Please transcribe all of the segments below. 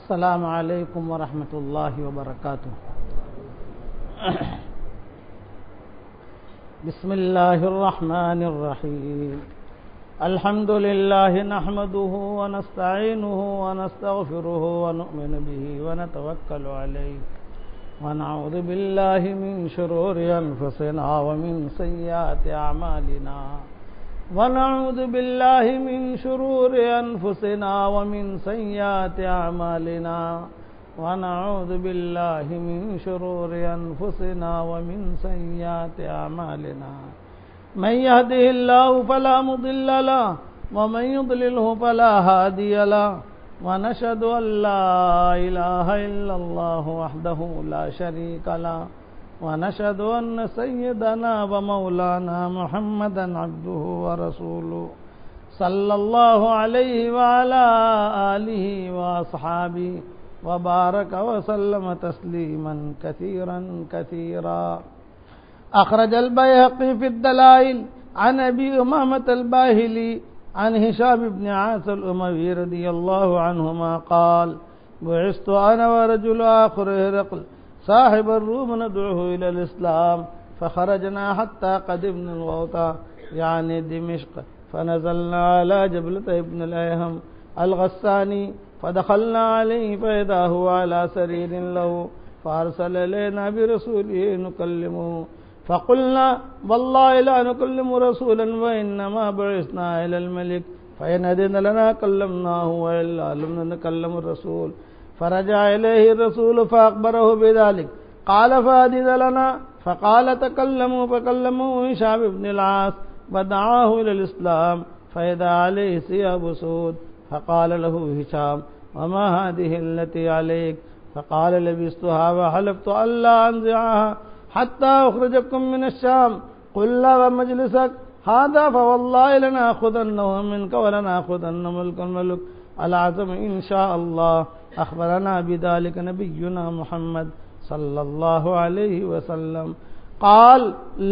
السلام علیکم ورحمۃ اللہ وبرکاتہ. بسم اللہ الرحمن الرحیم. الحمد للہ نحمده ونستعینه ونستغفره ونؤمن به ونتوکل علیہ ونعوذ باللہ من شرور انفسنا ومن سیئات اعمالنا ونعوذ باللہ من شرور انفسنا ومن سیئات اعمالنا ونعوذ باللہ من شرور انفسنا ومن سیئات اعمالنا من يهده الله فلا مضل له ومن يضلله فلا هادي له ونشهد أن لا إله إلا الله وحده لا شريك له ونشهد أن سيدنا ومولانا محمدا عبده ورسوله صلى الله عليه وعلى آله وأصحابه وبارك وسلم تسليما كثيرا كثيرا. أخرج البيهقي في الدلائل عن أبي أمامة الباهلي عن هشام بن عاص الأموي رضي الله عنهما قال: بعثت أنا ورجل آخر هرقل صاحب الروم ندعوه إلى الإسلام فخرجنا حتى قدمنا الغوطة يعني دمشق فنزلنا على جبلة ابن الأيهم الغساني فدخلنا عليه فإذا هو على سرير له فأرسل إلينا برسوله نكلمه فقلنا والله لا نكلم رسولا وإنما بعثنا إلى الملك فإن أذن لنا كلمناه وإلا لم نكلم الرسول. فرجع إليه الرسول فأخبره بذلك قال فأذن لنا فقال تكلموا فكلموا هشام بن العاص ودعاه إلى الإسلام فإذا عليه ثياب سود فقال له هشام وما هذه التي عليك؟ فقال لبستها وحلفت ألا أنزعها حتى أخرجكم من الشام. قل لا ومجلسك هذا فوالله لنأخذنه منك ولنأخذن ملك الملك العظم إن شاء الله. أخبرنا بذلك نبينا محمد صلى الله عليه وسلم قال: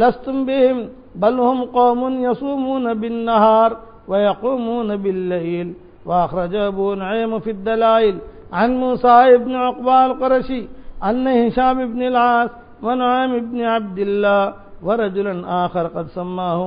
لستم بهم بل هم قوم يصومون بالنهار ويقومون بالليل. وأخرج أبو نعيم في الدلائل عن موسى بن عقبة القرشي أن هشام بن العاص ونعيم بن عبد الله ورجلا آخر قد سماه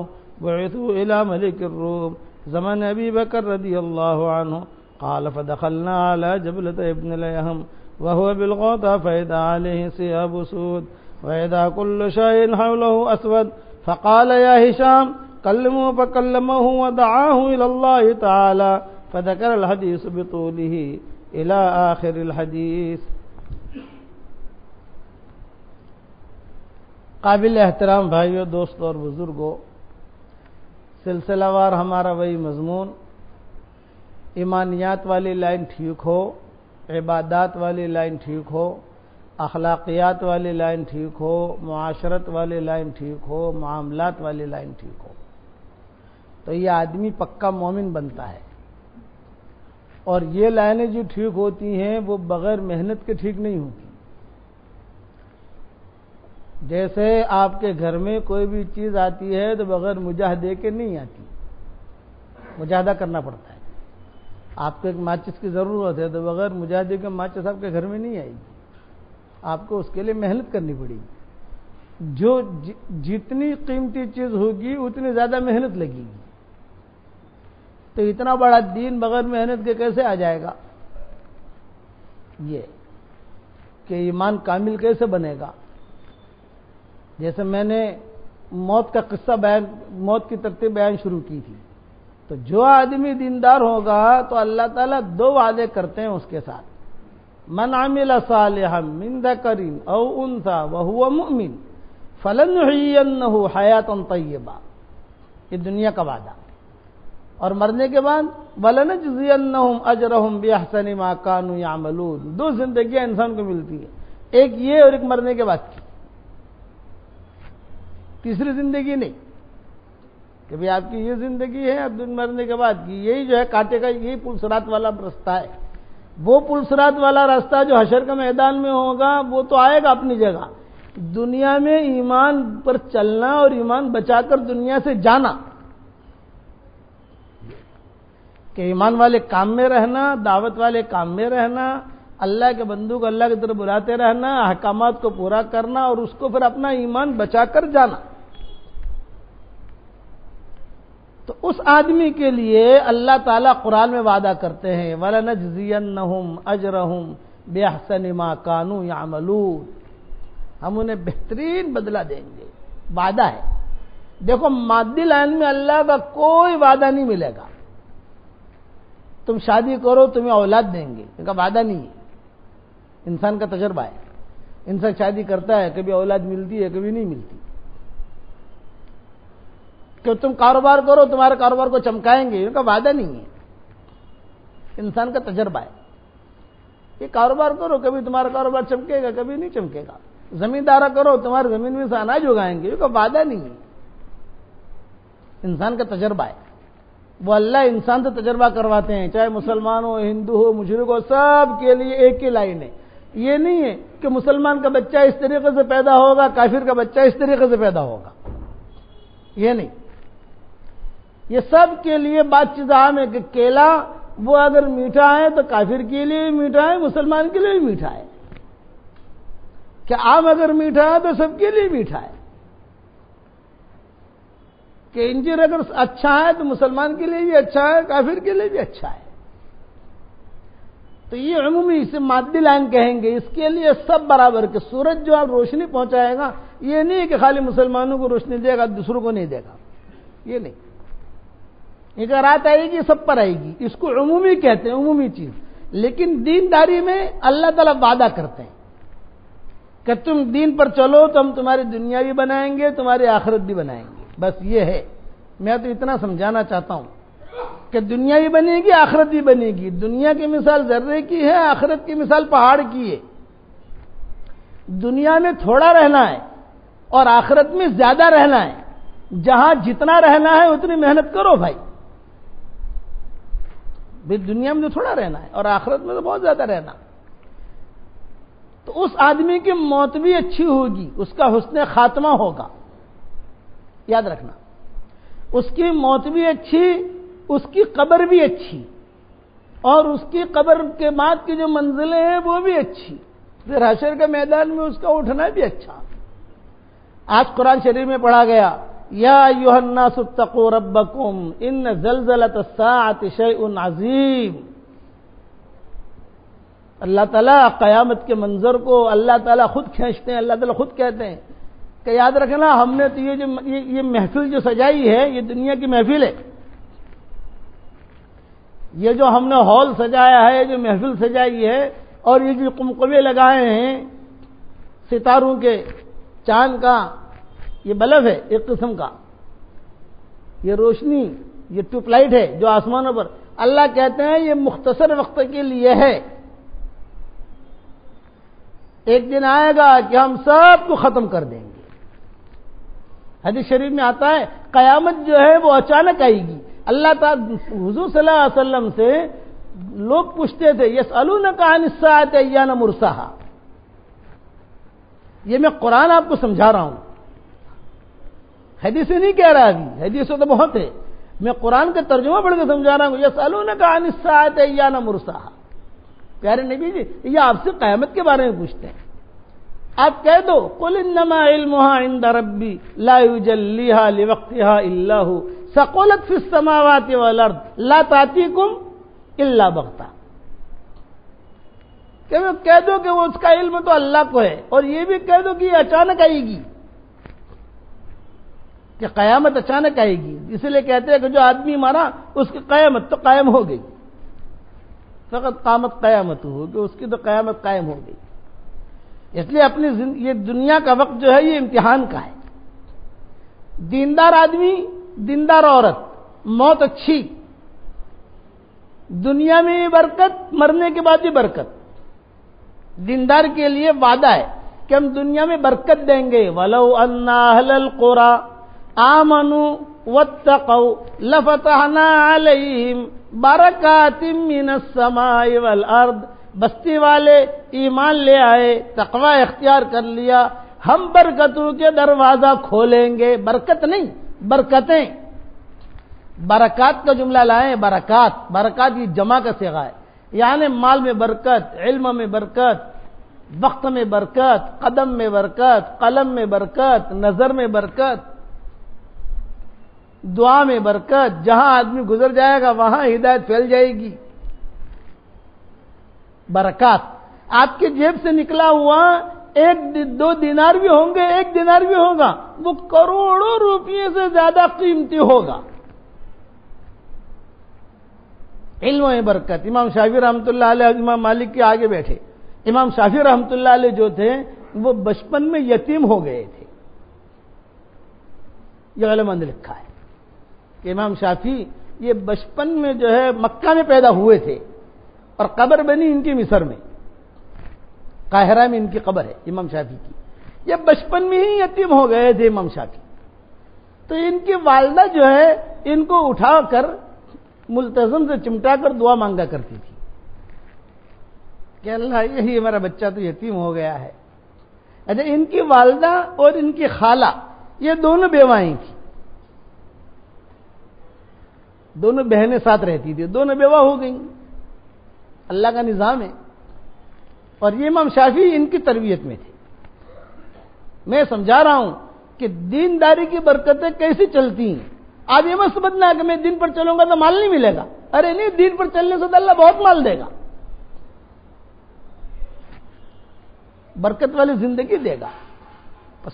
بعثوا إلى ملك الروم زمن أبي بكر رضي الله عنه. قال: فدخلنا على جبلة ابن الأيهم وهو بالغوطة فإذا عليه ثياب سود وإذا كل شيء حوله أسود. فقال: يا هشام كلموا فكلمه ودعاه إلى الله تعالى فذكر الحديث بطوله إلى آخر الحديث. قابل احترام بھائیوں، دوستوں اور بزرگوں، سلسلہ وار ہمارا وہی مضمون، ایمانیات والی لائن ٹھیک ہو، عبادات والی لائن ٹھیک ہو، اخلاقیات والی لائن ٹھیک ہو، معاشرت والی لائن ٹھیک ہو، معاملات والی لائن ٹھیک ہو، تو یہ آدمی پکا مومن بنتا ہے. اور یہ لائنیں جو ٹھیک ہوتی ہیں وہ بغیر محنت کے ٹھیک نہیں ہوتی. جیسے آپ کے گھر میں کوئی بھی چیز آتی ہے تو بغیر مجاہدے کے نہیں آتی، مجاہدہ کرنا پڑتا ہے. آپ کو ایک ماچس کی ضرورت ہے تو بغیر مجاہدے کے ماچس آپ کے گھر میں نہیں آئے گی، آپ کو اس کے لیے محنت کرنی پڑے گی. جو جتنی قیمتی چیز ہوگی اتنی زیادہ محنت لگے گی. تو اتنا بڑا دین بغیر محنت کے کیسے آ جائے گا؟ یہ کہ ایمان کامل کیسے بنے گا؟ جیسے میں نے موت کا قصہ موت کی ترتیب بیان شروع کی تھی، تو جو آدمی دیندار ہوگا تو اللہ تعالیٰ دو وعدے کرتے ہیں اس کے ساتھ. من عمل صالحا من ذکر او انثى وهو مؤمن فلنحيينه حیاتا طیبہ. یہ دنیا کا وعدہ. اور مرنے کے بعد وَلَنَجْزِيَنَّهُمْ أَجْرَهُمْ بِأَحْسَنِ مَا كَانُوا يَعْمَلُونَ. دو زندگیاں انسان کو ملتی ہے، ایک یہ اور ایک مرنے کے بعد کی. تیسری زندگی نہیں کہ بھی آپ کی یہ زندگی ہے، اب مرنے کے بعد کی. یہی جو ہے کاٹے کا یہی پلسرات والا راستہ ہے. وہ پلسرات والا راستہ جو حشر کے میدان میں ہوگا وہ تو آئے گا اپنی جگہ. دنیا میں ایمان پر چلنا اور ایمان بچا کر دنیا سے جانا، کہ ایمان والے کام میں رہنا، دعوت والے کام میں رہنا، اللہ کے بندوں کو اللہ کی طرف بلاتے رہنا، احکامات کو پورا کرنا اور اس کو پھر اپنا ایمان بچا کر جانا. تو اس آدمی کے لیے اللہ تعالیٰ قرآن میں وعدہ کرتے ہیں وَلَنَجْزِيَنَّهُمْ أَجْرَهُمْ بِأَحْسَنِ مَا كَانُوا يَعْمَلُونَ، ہم انہیں بہترین بدلہ دیں گے. وعدہ ہے. دیکھو مادی لائن میں اللہ کا کوئی وعدہ نہیں ملے گا. تم شادی کرو تمہیں اولاد دیں گے، ان کا وعدہ نہیں ہے. انسان کا تجربہ ہے. انسان شادی کرتا ہے، کبھی اولاد ملتی ہے کبھی نہیں ملتی. کہ تم کاروبار کرو تمہارے کاروبار کو چمکائیں گے، ان کا وعدہ نہیں ہے. انسان کا تجربہ ہے. یہ کاروبار کرو کبھی تمہارا کاروبار چمکے گا کبھی نہیں چمکے گا. زمیندارہ کرو تمہاری زمین میں سے اناج اگائیں گے، ان کا وعدہ نہیں ہے. انسان کا تجربہ ہے. وہ اللہ انسان سے تجربہ کرواتے ہیں، چاہے مسلمان ہو ہندو ہو مشرک ہو، سب کے لیے ایک ہی لائن ہے. یہ نہیں ہے کہ مسلمان کا بچہ اس طریقے سے پیدا ہوگا کافر کا بچہ اس طریقے سے پیدا ہوگا. یہ نہیں. یہ سب کے لیے بات چیز عام ہے کہ کیلا وہ اگر میٹھا ہے تو کافر کے لیے بھی میٹھا ہے، مسلمان کے لیے بھی میٹھا ہے. کہ آم اگر میٹھا ہے تو سب کے لیے میٹھا ہے. کہ انجیر اگر اچھا ہے تو مسلمان کے لیے بھی اچھا ہے کافر کے لیے بھی اچھا ہے. تو یہ عمومی اسے مادی لائن کہیں گے. اس کے لیے سب برابر کہ سورج جو آپ روشنی پہنچائے گا یہ نہیں کہ خالی مسلمانوں کو روشنی دے گا دوسروں کو نہیں دے گا. یہ نہیں. ایک رات آئے گی سب پر آئے گی. اس کو عمومی کہتے ہیں، عمومی چیز. لیکن دینداری میں اللہ تعالیٰ وعدہ کرتے ہیں کہ تم دین پر چلو تو ہم تمہاری دنیا بھی بنائیں گے تمہاری آخرت بھی بنائیں گے. بس یہ ہے. میں تو اتنا سمجھانا چاہتا ہوں کہ دنیا بھی بنے گی آخرت بھی بنے گی. دنیا کی مثال ذرے کی ہے، آخرت کی مثال پہاڑ کی ہے. دنیا میں تھوڑا رہنا ہے اور آخرت میں زیادہ رہنا ہے. جہاں جتنا رہنا ہے اتنی محنت کرو بھائی. دنیا میں تو تھوڑا رہنا ہے اور آخرت میں تو بہت زیادہ رہنا. تو اس آدمی کی موت بھی اچھی ہوگی، اس کا حسن خاتمہ ہوگا. یاد رکھنا، اس کی موت بھی اچھی، اس کی قبر بھی اچھی، اور اس کی قبر کے بعد کی جو منزلیں ہیں وہ بھی اچھی. پھر حشر کے میدان میں اس کا اٹھنا بھی اچھا. آج قرآن شریف میں پڑھا گیا یا ایھا الناس اتقوا ربکم ان زلزلۃ الساعۃ شیء عظیم. اللہ تعالیٰ قیامت کے منظر کو اللہ تعالیٰ خود کھینچتے ہیں. اللہ تعالیٰ خود کہتے ہیں کہ یاد رکھنا ہم نے تو یہ محفل جو سجائی ہے یہ دنیا کی محفل ہے. یہ جو ہم نے ہال سجایا ہے، جو محفل سجائی ہے، اور یہ جو قمقمے لگائے ہیں ستاروں کے، چاند کا، یہ بلب ہے ایک قسم کا، یہ روشنی، یہ ٹیوب لائٹ ہے جو آسمانوں پر. اللہ کہتے ہیں یہ مختصر وقت کے لیے ہے. ایک دن آئے گا کہ ہم سب کو ختم کر دیں گے. حدیث شریف میں آتا ہے قیامت جو ہے وہ اچانک آئے گی. اللہ تعالیٰ حضور صلی اللہ علیہ وسلم سے لوگ پوچھتے تھے یسألونک عن الساعۃ ایان مرساہا. یہ میں قرآن آپ کو سمجھا رہا ہوں، حدیث نہیں کہہ رہا. ابھی حدیث تو بہت ہے، میں قرآن کا ترجمہ پڑھ کے سمجھا رہا ہوں. یسألونک عن الساعۃ ایان مرساہا. پیارے نبی جی یہ آپ سے قیامت کے بارے میں پوچھتے ہیں. آپ کہہ دو قل انما علمها عند ربی لا یجلیها لوقتها الا هو ثقلت فی السماوات والارض لا تأتیکم الا بغتہ. کہ وہ کہہ دو کہ وہ اس کا علم تو اللہ کو ہے، اور یہ بھی کہہ دو کہ یہ اچانک آئے گی، کہ قیامت اچانک آئے گی. اس لیے کہتے ہیں کہ جو آدمی مارا اس کی قیامت تو قائم ہو گئی. فقط قامت قیامت ہو کہ اس کی تو قیامت قائم ہو گئی. اس لیے اپنی یہ دنیا کا وقت جو ہے یہ امتحان کا ہے. دیندار آدمی، دیندار عورت، موت اچھی، دنیا میں بھی برکت، مرنے کے بعد بھی برکت. دیندار کے لیے وعدہ ہے کہ ہم دنیا میں برکت دیں گے. وَلَوْ أَنَّ أَهْلَ الْقُرَىٰ آمَنُوا وَاتَّقَوْا لَفَتَحْنَا عَلَيْهِمْ بَرَكَاتٍ مِّنَ السَّمَاءِ وَالْأَرْضِ. بستی والے ایمان لے آئے، تقوی اختیار کر لیا، ہم برکتوں کے دروازہ کھولیں گے. برکت نہیں، برکتیں. برکات کا جملہ لائیں. برکات، برکات یہ جمع کا صیغہ ہے. یعنی مال میں برکت، علم میں برکت، وقت میں برکت، قدم میں برکت، قلم میں برکت، نظر میں برکت، دعا میں برکت. جہاں آدمی گزر جائے گا وہاں ہدایت پھیل جائے گی. برکات آپ کی جیب سے نکلا ہوا 1-2 دینار بھی ہوں گے، 1 دینار بھی ہوگا، وہ کروڑوں روپیے سے زیادہ قیمتی ہوگا. علم میں برکت. امام شافعی رحمۃ اللہ علیہ امام مالک کے آگے بیٹھے. امام شافعی رحمۃ اللہ علیہ جو تھے وہ بچپن میں یتیم ہو گئے تھے. یہ علماء نے لکھا ہے کہ امام شافعی یہ بچپن میں جو ہے مکہ میں پیدا ہوئے تھے اور قبر بنی ان کی مصر میں، قاہرہ میں ان کی قبر ہے امام شافعی کی. یہ بچپن میں ہی یتیم ہو گئے تھے امام شافعی. تو ان کی والدہ جو ہے ان کو اٹھا کر ملتزم سے چمٹا کر دعا مانگا کرتی تھی کہ اللہ یہی ہمارا بچہ تو یتیم ہو گیا ہے. اچھا، ان کی والدہ اور ان کی خالہ یہ دونوں بیوائیں تھیں، دونوں بہنیں ساتھ رہتی تھی، دونوں بیوہ ہو گئیں. اللہ کا نظام ہے. اور یہ امام شافعی ان کی تربیت میں تھے. میں سمجھا رہا ہوں کہ دینداری کی برکتیں کیسے چلتی ہیں. آپ یہ مت سمجھنا کہ میں دین پر چلوں گا تو مال نہیں ملے گا. ارے نہیں، دین پر چلنے سے تو اللہ بہت مال دے گا، برکت والی زندگی دے گا،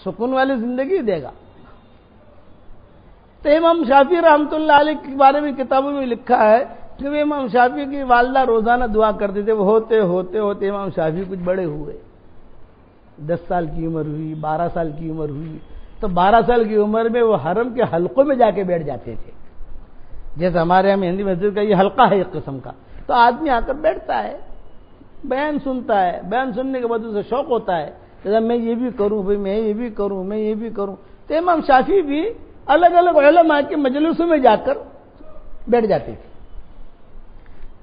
سکون والی زندگی دے گا. تو امام شافعی رحمۃ اللہ علیہ کے بارے میں کتابوں میں لکھا ہے کہ وہ امام شافعی کی والدہ روزانہ دعا کرتے تھے. وہ ہوتے ہوتے ہوتے امام شافعی کچھ بڑے ہوئے، 10 سال کی عمر ہوئی، 12 سال کی عمر ہوئی. تو 12 سال کی عمر میں وہ حرم کے حلقوں میں جا کے بیٹھ جاتے تھے. جیسے ہمارے یہاں ہندی مسجد کا یہ حلقہ ہے ایک قسم کا. تو آدمی آ کر بیٹھتا ہے، بیان سنتا ہے. بیان سننے کے بعد اسے شوق ہوتا ہے کہ میں یہ بھی کروں، بھائی میں یہ بھی کروں، میں یہ بھی کروں. تو امام شافعی بھی الگ الگ علماء کے مجلسوں میں جا کر بیٹھ جاتے تھے.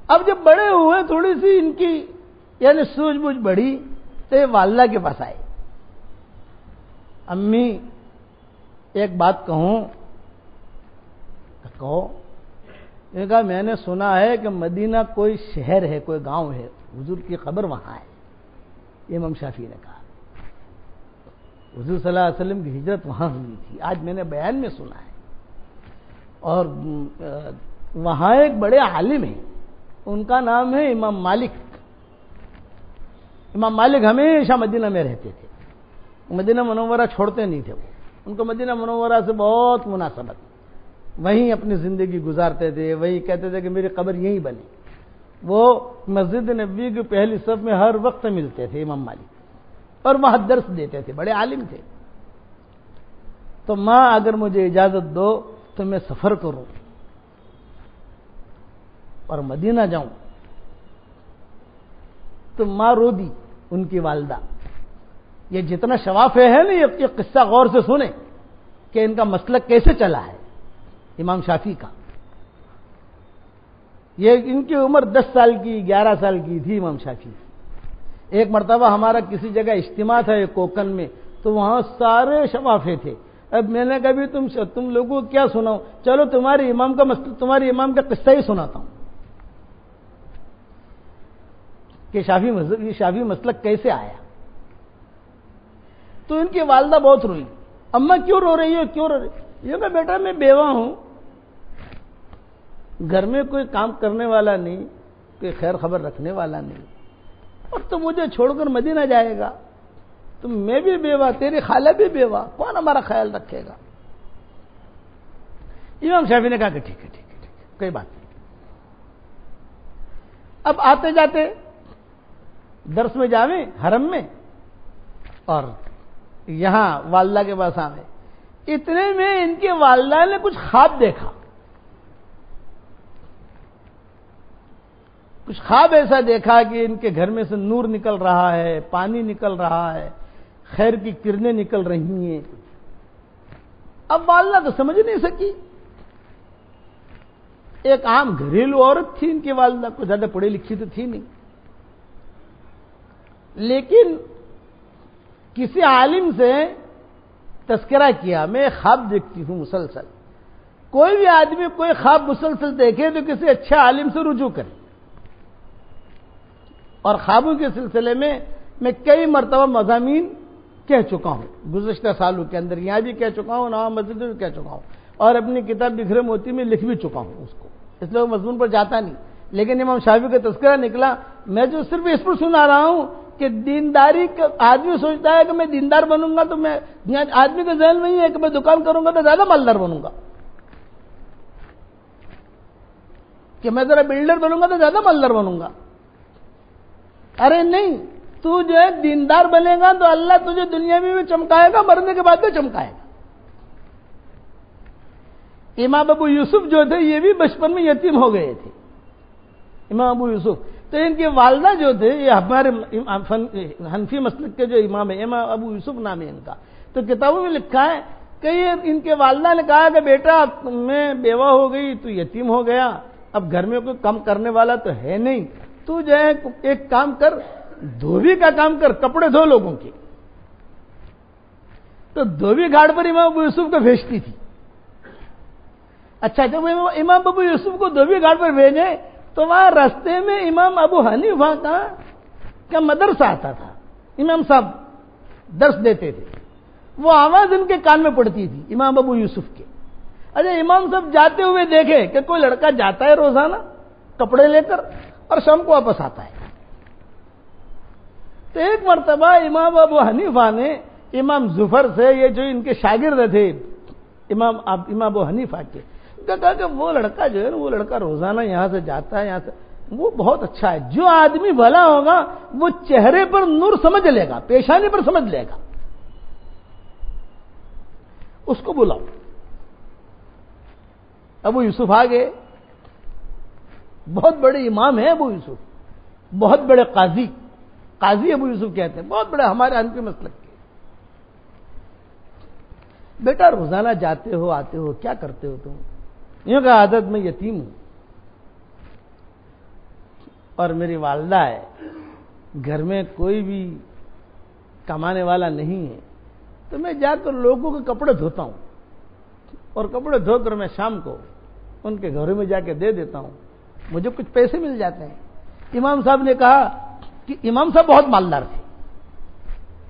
اب جب بڑے ہوئے، تھوڑی سی ان کی یعنی سوجھ بوجھ بڑھی، تو یہ والدہ کے پاس آئے. امی ایک بات کہوں؟ کہو. نے کہا میں نے سنا ہے کہ مدینہ کوئی شہر ہے، کوئی گاؤں ہے، حضور کی قبر وہاں ہے. امام شافعی نے کہا حضور صلی اللہ علیہ وسلم کی ہجرت وہاں ہوئی تھی، آج میں نے بیان میں سنا ہے. اور وہاں ایک بڑے عالم ہیں، ان کا نام ہے امام مالک. امام مالک ہمیشہ مدینہ میں رہتے تھے، مدینہ منورہ چھوڑتے نہیں تھے. وہ ان کو مدینہ منورہ سے بہت مناسبت، وہیں اپنی زندگی گزارتے تھے، وہی کہتے تھے کہ میری قبر یہیں بنی. وہ مسجد نبوی کی پہلی صف میں ہر وقت ملتے تھے امام مالک، اور وہاں درس دیتے تھے، بڑے عالم تھے. تو ماں اگر مجھے اجازت دو تو میں سفر کروں اور مدینہ جاؤں. تو ماں رو دی، ان کی والدہ. یہ جتنا شوافے ہے نا، یہ قصہ غور سے سنیں کہ ان کا مسلک کیسے چلا ہے امام شافعی کا. یہ ان کی عمر 10 سال کی 11 سال کی تھی امام شافعی. ایک مرتبہ ہمارا کسی جگہ اجتماع تھا کوکن میں، تو وہاں سارے شفافے تھے. اب میں نے کبھی تم لوگوں کو کیا سناؤں، چلو تمہارے امام کا قصہ ہی سناتا ہوں کہ شافعی مسلک کیسے آیا. تو ان کی والدہ بہت روئی. اماں کیوں رو رہی ہے، کیوں رو رہی؟ یہ کہ بیٹا میں بیوہ ہوں، گھر میں کوئی کام کرنے والا نہیں، کوئی خیر خبر رکھنے والا نہیں، اور تو مجھے چھوڑ کر مدینہ جائے گا. تو میں بھی بیوہ، تیری خالہ بھی بیوہ، کون ہمارا خیال رکھے گا؟ امام شافعی نے کہا کہ ٹھیک ہے کوئی بات نہیں. اب آتے جاتے درس میں جاویں حرم میں، اور یہاں والدہ کے پاس آویں. اتنے میں ان کی والدہ نے کچھ خواب دیکھا. کچھ خواب ایسا دیکھا کہ ان کے گھر میں سے نور نکل رہا ہے، پانی نکل رہا ہے، خیر کی کرنیں نکل رہی ہیں. اب والدہ تو سمجھ نہیں سکی. ایک عام گھریلو عورت تھی ان کی والدہ، کو زیادہ پڑھی لکھی تو تھی نہیں، لیکن کسی عالم سے تذکرہ کیا، میں خواب دیکھتی ہوں مسلسل. کوئی بھی آدمی کوئی خواب مسلسل دیکھے تو کسی اچھے عالم سے رجوع کرے. اور خوابوں کے سلسلے میں کئی مرتبہ مضامین کہہ چکا ہوں گزشتہ سالوں کے اندر، یہاں بھی کہہ چکا ہوں، نوام مسجد میں بھی کہہ چکا ہوں، اور اپنی کتاب بکھرے موتی میں لکھ بھی چکا ہوں اس کو، اس لیے وہ مضمون پر جاتا نہیں۔ لیکن امام شافعی کا تذکرہ نکلا، میں جو صرف اس پر سنا رہا ہوں کہ دینداری کا آدمی سوچتا ہے کہ میں دیندار بنوں گا تو میں، آدمی کے ذہن میں ہی ہے کہ میں دکان کروں گا تو زیادہ مالدار بنوں گا، کہ میں ذرا بلڈر بنوں گا تو زیادہ مالدار بنوں گا۔ ارے نہیں، تو جو ہے دیندار بنے گا تو اللہ تجھے دنیا میں بھی چمکائے گا، مرنے کے بعد بھی چمکائے گا۔ امام ابو یوسف جو تھے یہ بھی بچپن میں یتیم ہو گئے تھے، امام ابو یوسف، تو ان کی والدہ جو تھے، یہ ہمارے حنفی مسلک کے جو امام ہے، امام ابو یوسف نام ہے ان کا، تو کتابوں میں لکھا ہے کہ ان کے والدہ نے کہا کہ بیٹا میں بیوہ ہو گئی تو یتیم ہو گیا، اب گھر میں کوئی کام کرنے والا تو ہے نہیں، تو جو ہے ایک کام کر، دھوبی کا کام کر، کپڑے دھو لوگوں کے۔ تو دھوبی گھاٹ پر امام ابو یوسف کو بھیجتی تھی۔ اچھا، جب امام ابو یوسف کو دھوبی گھاٹ پر بھیجے تو وہاں راستے میں امام ابو حنیفہ کا مدرسہ آتا تھا، امام صاحب درس دیتے تھے، وہ آواز ان کے کان میں پڑتی تھی امام ابو یوسف کے۔ اچھا، امام صاحب جاتے ہوئے دیکھے کہ کوئی لڑکا جاتا ہے روزانہ کپڑے لے کر اور شام کو واپس آتا ہے، تو ایک مرتبہ امام ابو حنیفہ نے امام ظفر سے، یہ جو ان کے شاگرد تھے امام ابو حنیفہ کے، کہا کہ وہ لڑکا جو ہے نا، وہ لڑکا روزانہ یہاں سے جاتا ہے، یہاں سے، وہ بہت اچھا ہے، جو آدمی بھلا ہوگا وہ چہرے پر نور سمجھ لے گا، پیشانی پر سمجھ لے گا، اس کو بلاؤ۔ ابو یوسف آ گئے، بہت بڑے امام ہیں ابو یوسف، بہت بڑے قاضی ابو یوسف کہتے ہیں، بہت بڑے ہمارے حنفی مسلک کے۔ بیٹا روزانہ جاتے ہو آتے ہو، کیا کرتے ہو تم؟ یوں کہ عادت میں یتیم ہوں اور میری والدہ ہے، گھر میں کوئی بھی کمانے والا نہیں ہے، تو میں جا کر لوگوں کے کپڑے دھوتا ہوں، اور کپڑے دھو کر میں شام کو ان کے گھروں میں جا کے دے دیتا ہوں، مجھے کچھ پیسے مل جاتے ہیں۔ امام صاحب نے کہا کہ امام صاحب بہت مالدار تھے،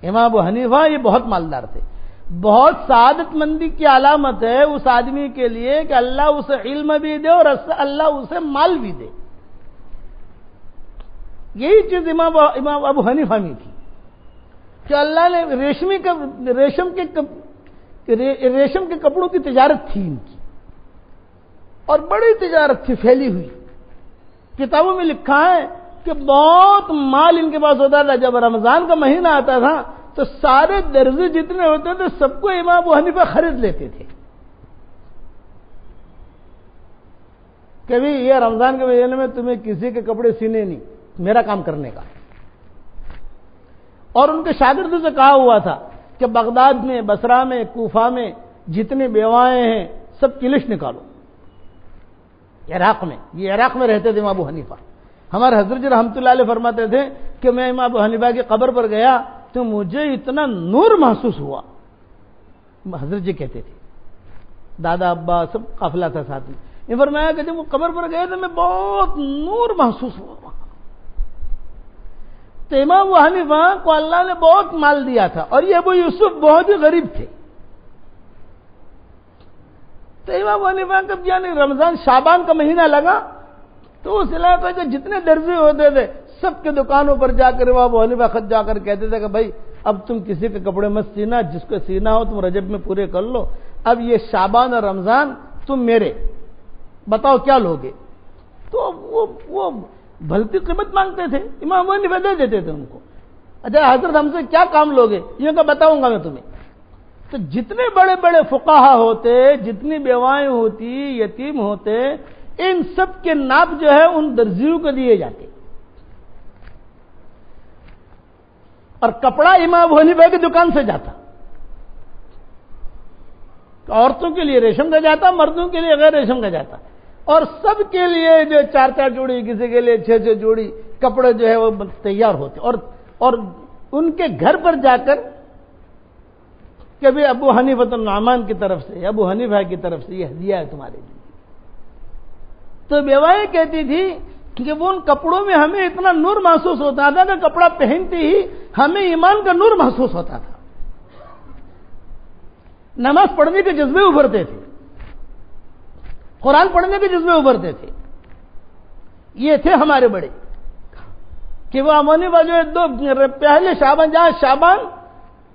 امام ابو حنیفہ یہ بہت مالدار تھے، بہت سعادت مندی کی علامت ہے اس آدمی کے لیے کہ اللہ اسے علم بھی دے اور اللہ اسے مال بھی دے۔ یہی چیز امام ابو حنیفہ میں تھی کہ اللہ نے ریشم کے کپڑوں کی تجارت تھی ان کی، اور بڑی تجارت تھی پھیلی ہوئی۔ کتابوں میں لکھا ہے کہ بہت مال ان کے پاس ہوتا تھا، جب رمضان کا مہینہ آتا تھا تو سارے درزی جتنے ہوتے تھے سب کو امام ابو حنیفہ خرید لیتے تھے، کبھی یہ رمضان کے مہینے میں تمہیں کسی کے کپڑے سینے نہیں، میرا کام کرنے کا۔ اور ان کے شاگردوں سے کہا ہوا تھا کہ بغداد میں، بصرہ میں، کوفہ میں جتنی بیوائیں ہیں سب کی لسٹ نکالو، عراق میں، یہ عراق میں رہتے تھے امام ابو حنیفہ۔ ہمارے حضرت جی رحمۃ اللہ علیہ فرماتے تھے کہ میں امام ابو حنیفہ کی قبر پر گیا تو مجھے اتنا نور محسوس ہوا، حضرت جی کہتے تھے، دادا ابا سب قافلہ تھا ساتھ میں، یہ فرمایا کہ جب وہ قبر پر گئے تو میں بہت نور محسوس ہوا وہاں۔ تو امام ابو حنیفہ کو اللہ نے بہت مال دیا تھا، اور یہ ابو یوسف بہت ہی غریب تھے۔ تو امام ابو حنیفہ کب یعنی رمضان شعبان کا مہینہ لگا تو اس علاقے کے جتنے درزی ہوتے تھے سب کے دکانوں پر جا کر امام ابو حنیفہ خط جا کر کہتے تھے کہ بھائی اب تم کسی کے کپڑے مت سینا، جس کو سینا ہو تم رجب میں پورے کر لو، اب یہ شعبان اور رمضان تم میرے، بتاؤ کیا لوگے؟ تو وہ بھلتی قیمت مانگتے تھے، امام ابو حنیفہ دے دیتے تھے ان کو۔ اچھا حضرت ہم سے کیا کام لوگے؟ یہ کہ بتاؤں گا میں تمہیں۔ تو جتنے بڑے بڑے فقہا ہوتے، جتنی بیوائیں ہوتی، یتیم ہوتے، ان سب کے ناپ جو ہے ان درزیوں کو دیے جاتے، اور کپڑا امام ابو حنیفہ کی دکان سے جاتا، عورتوں کے لیے ریشم کا جاتا، مردوں کے لیے غیر ریشم کا جاتا، اور سب کے لیے جو 4 جوڑی، کسی کے لیے 6 جوڑی کپڑے جو ہے وہ تیار ہوتے، اور ان کے گھر پر جا کر کہ بھی ابو حنیفہ النعمان کی طرف سے، ابو حنیفہ کی طرف سے یہ ہدیہ ہے تمہارے لیے۔ تو بیوائیں کہتی تھی کیونکہ وہ ان کپڑوں میں ہمیں اتنا نور محسوس ہوتا تھا کہ کپڑا پہنتے ہی ہمیں ایمان کا نور محسوس ہوتا تھا. نماز پڑھنے کے جذبے ابھرتے تھے, قرآن پڑھنے کے جذبے ابھرتے تھے. یہ تھے ہمارے بڑے کہ وہ امانی جو دو پہلے شعبان جہاں شعبان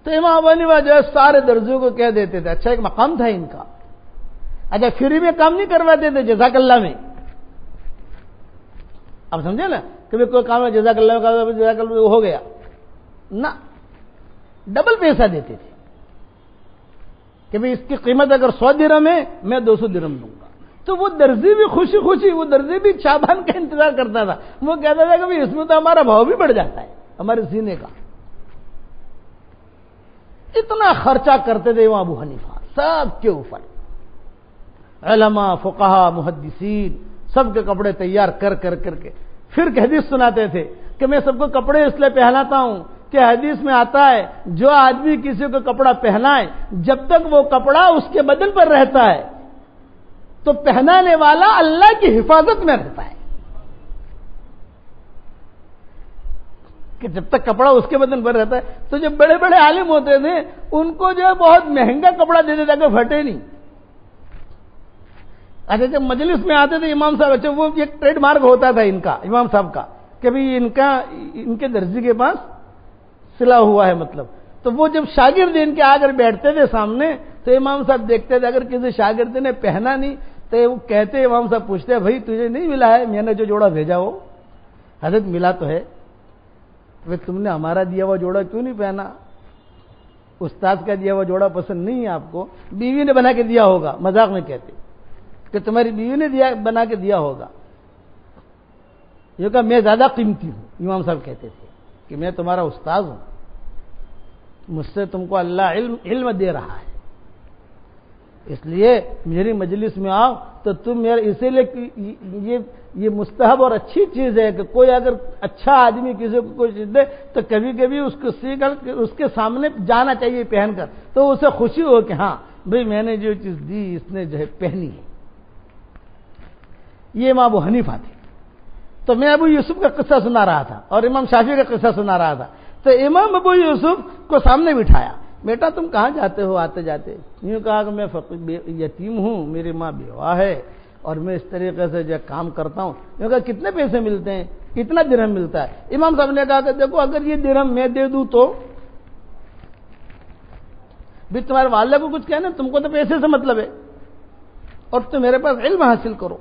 تو امام ابو حنیفہ جو ہے سارے درزیوں کو کہہ دیتے تھے. اچھا ایک مقام تھا ان کا. اچھا فری میں کام نہیں کرواتے تھے جزاک اللہ میں. اب سمجھے نا کہ کوئی کام ہے جزاک اللہ کا جزاک اللہ ہو گیا نہ, ڈبل پیسہ دیتے تھے کہ بھئی اس کی قیمت اگر 100 درہم ہے میں 200 درہم دوں گا. تو وہ درزی بھی خوشی خوشی, وہ درزی بھی شعبان کا انتظار کرتا تھا. وہ کہتا تھا کہ اس میں تو ہمارا بھاؤ بھی بڑھ جاتا ہے ہمارے سینے کا. اتنا خرچہ کرتے تھے امام ابو حنیفہ سب کے اوپر. علماء, فقہا, محدثین سب کے کپڑے تیار کر کے پھر حدیث سناتے تھے کہ میں سب کو کپڑے اس لیے پہناتا ہوں کہ حدیث میں آتا ہے جو آدمی کسی کو کپڑا پہنائے جب تک وہ کپڑا اس کے بدن پر رہتا ہے تو پہنانے والا اللہ کی حفاظت میں رہتا ہے. کہ جب تک کپڑا اس کے بدن پر رہتا ہے. تو جو بڑے بڑے عالم ہوتے تھے ان کو جو ہے بہت مہنگا کپڑا دیتے تھے کہ پھٹے نہیں. اچھا جب مجلس میں آتے تھے امام صاحب, اچھا وہ ایک ٹریڈ مارک ہوتا تھا ان کا امام صاحب کا کہ بھئی ان کے درزی کے پاس سلا ہوا ہے مطلب. تو وہ جب شاگرد ان کے آ کر بیٹھتے تھے سامنے تو امام صاحب دیکھتے تھے اگر کسی شاگرد نے پہنا نہیں تو وہ کہتے امام صاحب پوچھتے بھائی تجھے نہیں ملا ہے, میں نے جو جوڑا بھیجا وہ حضرت ملا تو ہے, تم نے ہمارا دیا ہوا جوڑا کیوں نہیں پہنا؟ استاد کا دیا ہوا جوڑا پسند نہیں ہے آپ کو, بیوی نے بنا کے دیا ہوگا. مذاق میں کہتے کہ تمہاری بیوی نے بنا کے دیا ہوگا. یہ کہا میں زیادہ قیمتی ہوں. امام صاحب کہتے تھے کہ میں تمہارا استاد ہوں, مجھ سے تم کو اللہ علم دے رہا ہے, اس لیے میری مجلس میں آؤ تو تم میرا, اسی لیے یہ مستحب اور اچھی چیز ہے کہ کوئی اگر اچھا آدمی کسی کو کوئی چیز دے تو کبھی کبھی اس کو سیکھ کر اس کے سامنے جانا چاہیے پہن کر, تو اسے خوشی ہو کہ ہاں بھئی میں نے جو چیز دی اس نے جو ہے پہنی ہے. یہ امام ابو حنیفہ تھے. تو میں ابو یوسف کا قصہ سنا رہا تھا اور امام شافعی کا قصہ سنا رہا تھا. تو امام ابو یوسف کو سامنے بٹھایا, بیٹا تم کہاں جاتے ہو آتے جاتے؟ یوں کہا کہ میں یتیم ہوں, میری ماں بیوہ ہے اور میں اس طریقے سے جو کام کرتا ہوں. یوں کہا کتنے پیسے ملتے ہیں؟ کتنا درہم ملتا ہے؟ امام صاحب نے کہا کہ دیکھو اگر یہ درہم میں دے دوں تو بھی تمہارے والدہ کو کچھ کہنا, تم کو تو پیسے سے مطلب ہے اور تم میرے پاس علم حاصل کرو.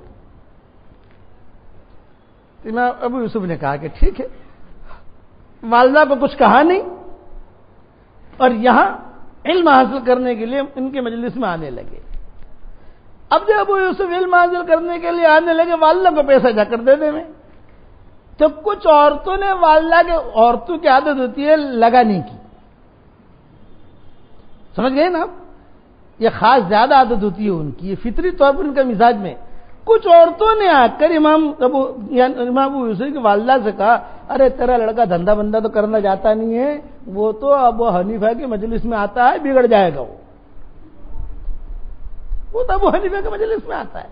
امام ابو یوسف نے کہا کہ ٹھیک ہے. والدہ کو کچھ کہا نہیں اور یہاں علم حاصل کرنے کے لیے ان کے مجلس میں آنے لگے. اب جب ابو یوسف علم حاصل کرنے کے لیے آنے لگے والدہ کو پیسہ جا کر دے دے میں. تو کچھ عورتوں نے والدہ کے, عورتوں کی عادت ہوتی ہے لگانے کی, سمجھ گئے نا آپ, یہ خاص زیادہ عادت ہوتی ہے ان کی, یہ فطری طور پر ان کا مزاج میں. کچھ عورتوں نے آ کر امام ابو یوسف کی والدہ سے کہا ارے تیرا لڑکا دھندا بندہ تو کرنا جاتا نہیں ہے, وہ تو ابو حنیفہ کی مجلس میں آتا ہے بگڑ جائے گا. وہ تو ابو حنیفہ کی مجلس میں آتا ہے.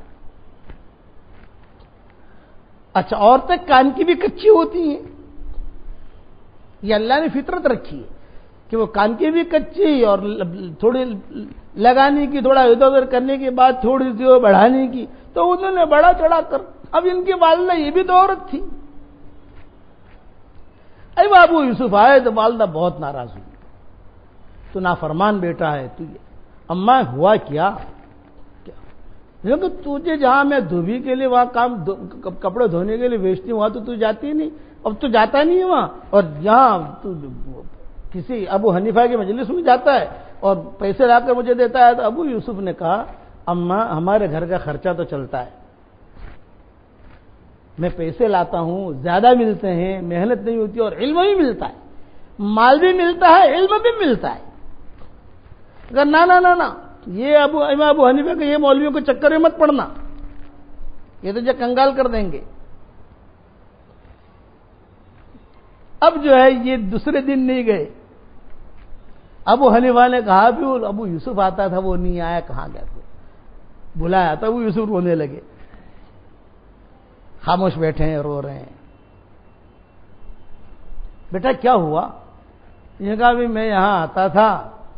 اچھا عورتیں کان کی بھی کچی ہوتی ہیں, یہ اللہ نے فطرت رکھی ہے کہ وہ کان کی بھی کچی اور تھوڑی لگانے کی, تھوڑا ادھر ادھر کرنے کے بعد تھوڑی سی وہ بڑھانے کی. تو انہوں نے بڑا چڑھا کر, اب ان کی والدہ یہ بھی تو عورت تھی. اب ابو یوسف آئے تو والدہ بہت ناراض ہوئی, تو نافرمان بیٹا ہے تو. اماں ہوا کیا تجھے جہاں میں دھوبی کے لیے وہاں کام کپڑے دھونے کے لیے بیچتی ہوں وہاں تو جاتی نہیں, اب تو جاتا نہیں ہے وہاں, اور یہاں تو کسی ابو حنیفہ کی مجلس میں جاتا ہے اور پیسے لا کر مجھے دیتا ہے. تو ابو یوسف نے کہا اماں ہمارے گھر کا خرچہ تو چلتا ہے, میں پیسے لاتا ہوں زیادہ ملتے ہیں, محنت نہیں ہوتی اور علم بھی ملتا ہے, مال بھی ملتا ہے علم بھی ملتا ہے. اگر نہ یہ امام ابو حنیفہ کے یہ مولویوں کو چکر میں مت پڑنا, یہ تو جو کنگال کر دیں گے. اب جو ہے یہ دوسرے دن نہیں گئے. ابو حنیفہ نے کہا بھی ابو یوسف آتا تھا وہ نہیں آیا, کہاں گیا تو بلایا. تو ابو یوسف رونے لگے. خاموش بیٹھے ہیں، رو رہے ہیں۔ بیٹا کیا ہوا؟ یہ کہا بھی میں یہاں آتا تھا،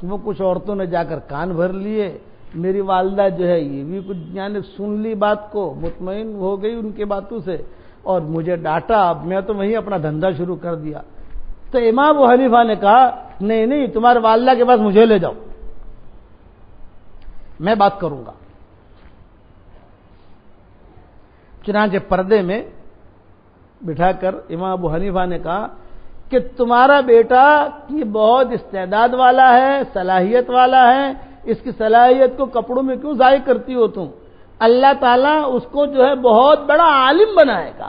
وہ کچھ عورتوں نے جا کر کان بھر لیے، میری والدہ جو ہے یہ بھی کچھ یعنی سن لی بات کو، مطمئن ہو گئی ان کے باتوں سے اور مجھے ڈانٹا، اب میں تو وہیں اپنا دھندا شروع کر دیا۔ تو امام ابو حنیفہ نے کہا نہیں نہیں، تمہارے والدہ کے پاس مجھے لے جاؤ، میں بات کروں گا۔ چنانچہ پردے میں بٹھا کر امام ابو حنیفہ نے کہا کہ تمہارا بیٹا یہ بہت استعداد والا ہے، صلاحیت والا ہے، اس کی صلاحیت کو کپڑوں میں کیوں ضائع کرتی ہو تم؟ اللہ تعالیٰ اس کو جو ہے بہت بڑا عالم بنائے گا،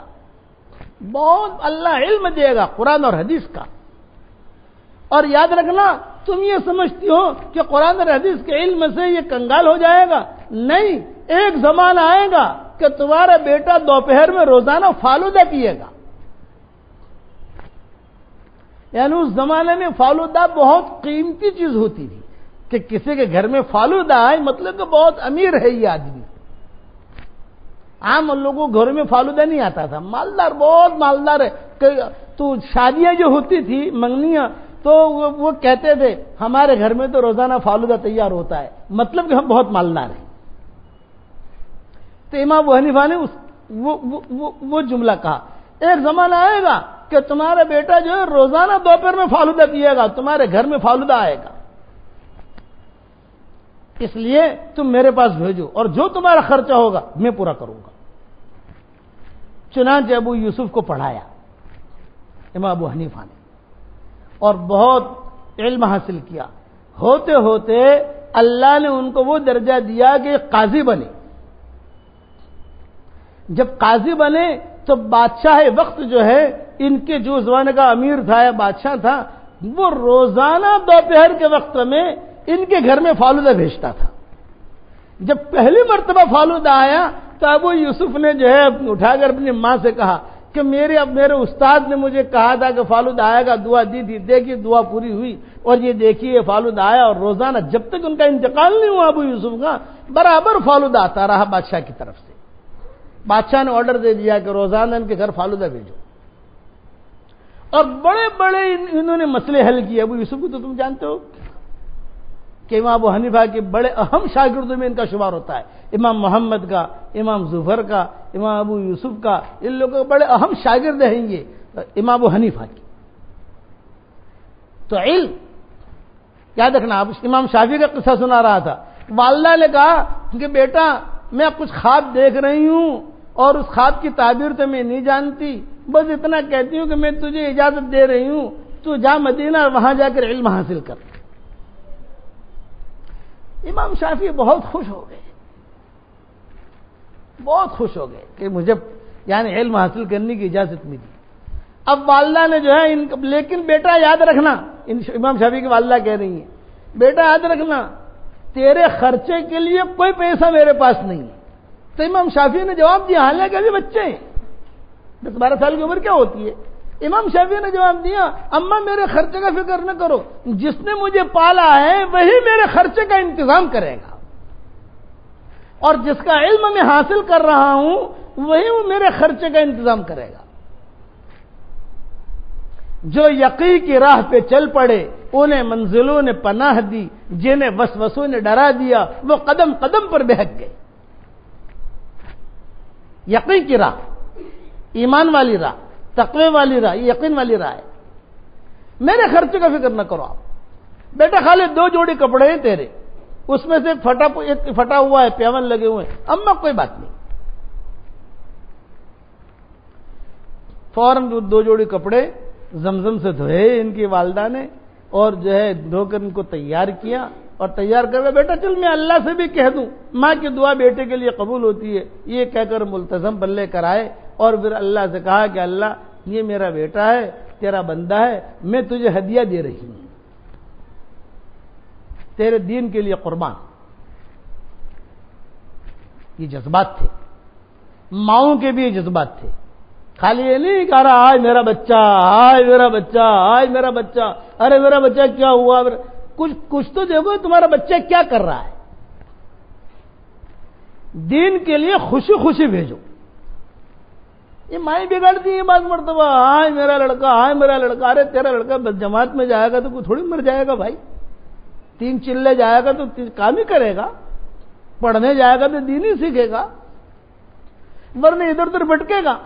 بہت اللہ علم دے گا قرآن اور حدیث کا۔ اور یاد رکھنا، تم یہ سمجھتی ہو کہ قرآن اور حدیث کے علم سے یہ کنگال ہو جائے گا، نہیں، ایک زمانہ آئے گا کہ تمہارا بیٹا دوپہر میں روزانہ فالودہ پیے گا۔ یعنی اس زمانے میں فالودہ بہت قیمتی چیز ہوتی تھی کہ کسی کے گھر میں فالودہ آئے مطلب کہ بہت امیر ہے یہ آدمی۔ عام لوگوں کو گھر میں فالودہ نہیں آتا تھا، مالدار، بہت مالدار ہے۔ تو شادیاں جو ہوتی تھی منگنیاں، تو وہ کہتے تھے ہمارے گھر میں تو روزانہ فالودہ تیار ہوتا ہے، مطلب کہ ہم بہت مالدار ہیں۔ تو امام ابو حنیفہ نے وہ جملہ کہا، ایک زمانہ آئے گا کہ تمہارا بیٹا جو ہے روزانہ دوپہر میں فالودہ پیے گا، تمہارے گھر میں فالودہ آئے گا، اس لیے تم میرے پاس بھیجو اور جو تمہارا خرچہ ہوگا میں پورا کروں گا۔ چنانچہ ابو یوسف کو پڑھایا امام ابو حنیفہ نے اور بہت علم حاصل کیا، ہوتے ہوتے اللہ نے ان کو وہ درجہ دیا کہ قاضی بنے۔ جب قاضی بنے تو بادشاہ وقت جو ہے ان کے جو زمانے کا امیر تھا یا بادشاہ تھا، وہ روزانہ دوپہر کے وقت میں ان کے گھر میں فالودہ بھیجتا تھا۔ جب پہلی مرتبہ فالودہ آیا تو ابو یوسف نے جو ہے اٹھا کر اپنی ماں سے کہا کہ میرے استاد نے مجھے کہا تھا کہ فالودہ آئے گا، دعا دی تھی، دیکھیے دعا پوری ہوئی اور یہ دیکھیے فالودہ آیا، اور روزانہ جب تک ان کا انتقال نہیں ہوا ابو یوسف کا برابر فالودہ آتا رہا بادشاہ کی طرف سے۔ بادشاہ نے آرڈر دے دیا کہ روزانہ ان کے گھر فالودہ بھیجو، اور بڑے بڑے انہوں نے مسئلے حل کیے۔ ابو یوسف کو تو تم جانتے ہو کہ امام ابو حنیفہ کے بڑے اہم شاگردوں میں ان کا شمار ہوتا ہے، امام محمد کا، امام ظفر کا، امام ابو یوسف کا، ان لوگوں کے بڑے اہم شاگرد ہیں یہ امام ابو حنیفہ کی۔ تو علم یاد رکھنا، اب امام شافعی کا قصہ سنا رہا تھا، والدہ نے کہا کہ بیٹا میں کچھ خواب دیکھ رہی ہوں اور اس خواب کی تعبیر تو میں نہیں جانتی، بس اتنا کہتی ہوں کہ میں تجھے اجازت دے رہی ہوں، تو جا مدینہ، وہاں جا کر علم حاصل کر۔ امام شافعی بہت خوش ہو گئے، بہت خوش ہو گئے کہ مجھے یعنی علم حاصل کرنے کی اجازت ملی۔ اب والدہ نے جو ہے لیکن بیٹا یاد رکھنا، امام شافعی کی والدہ کہہ رہی ہیں بیٹا یاد رکھنا تیرے خرچے کے لیے کوئی پیسہ میرے پاس نہیں ہے۔ تو امام شافعی نے جواب دیا، حالانکہ ابھی بچے ہیں، 10-12 سال کی عمر کیا ہوتی ہے، امام شافعی نے جواب دیا اماں میرے خرچے کا فکر نہ کرو، جس نے مجھے پالا ہے وہی میرے خرچے کا انتظام کرے گا، اور جس کا علم میں حاصل کر رہا ہوں وہی وہ میرے خرچے کا انتظام کرے گا۔ جو یقین کی راہ پہ چل پڑے انہیں منزلوں نے پناہ دی، جنہیں وسوسوں نے ڈرا دیا وہ قدم قدم پر بہک گئے۔ یقین کی راہ، ایمان والی راہ، تقوی والی راہ، یقین والی راہ ہے۔ میرے خرچے کا فکر نہ کرو آپ، بیٹا خالی 2 جوڑی کپڑے ہیں تیرے، اس میں سے پھٹا ہوا ہے، پیون لگے ہوئے ہیں، اما کوئی بات نہیں۔ فوراً 2 جوڑی کپڑے زمزم سے دھوئے ان کی والدہ نے، اور جو ہے دھو کر ان کو تیار کیا، اور تیار کر کے بیٹا چل میں اللہ سے بھی کہہ دوں، ماں کی دعا بیٹے کے لیے قبول ہوتی ہے، یہ کہہ کر ملتزم پر لے کر آئے، اور پھر اللہ سے کہا کہ اللہ یہ میرا بیٹا ہے، تیرا بندہ ہے، میں تجھے ہدیہ دے رہی ہوں، تیرے دین کے لیے قربان۔ یہ جذبات تھے، ماؤں کے بھی یہ جذبات تھے، خالی یہ نہیں کہہ رہا آج میرا بچہ، آج میرا بچہ، آج میرا بچہ، ارے میرا بچہ کیا ہوا، کچھ تو دیکھو تمہارا بچہ کیا کر رہا ہے۔ دین کے لیے خوشی خوشی بھیجو، یہ مائیں بگڑتی ہیں بعض مرتبہ، ہائے میرا لڑکا، ہائے میرا لڑکا. ارے تیرا لڑکا بس جماعت میں جائے گا تو کوئی تھوڑی مر جائے گا بھائی. 3 چلے جائے گا تو کام ہی کرے گا، پڑھنے جائے گا تو دین ہی سیکھے گا، ورنہ ادھر ادھر بھٹکے گا.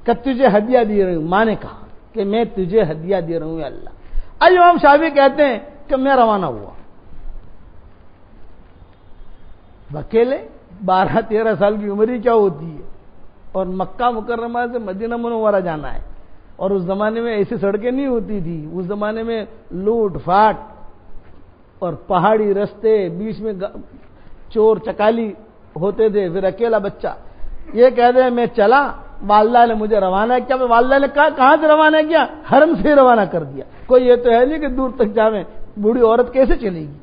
کہ تجھے ہدیہ دے رہی ہوں، ماں نے کہا کہ میں تجھے ہدیہ دے رہا ہوں یا اللہ. امام شافعی کہتے ہیں کہ میں روانہ ہوا اکیلے. 12-13 سال کی عمر ہی کیا ہوتی ہے، اور مکہ مکرمہ سے مدینہ منورہ جانا ہے. اور اس زمانے میں ایسی سڑکیں نہیں ہوتی تھی، اس زمانے میں لوٹ پھاٹ اور پہاڑی رستے، بیچ میں چور چکالی ہوتے تھے. پھر اکیلا بچہ یہ کہتے ہیں میں چلا، والدہ نے مجھے روانہ کیا. والدہ نے کہا کہاں سے روانہ کیا؟ حرم سے روانہ کر دیا. کوئی یہ تو ہے نہیں کہ دور تک جاویں، بوڑھی عورت کیسے چلے گی.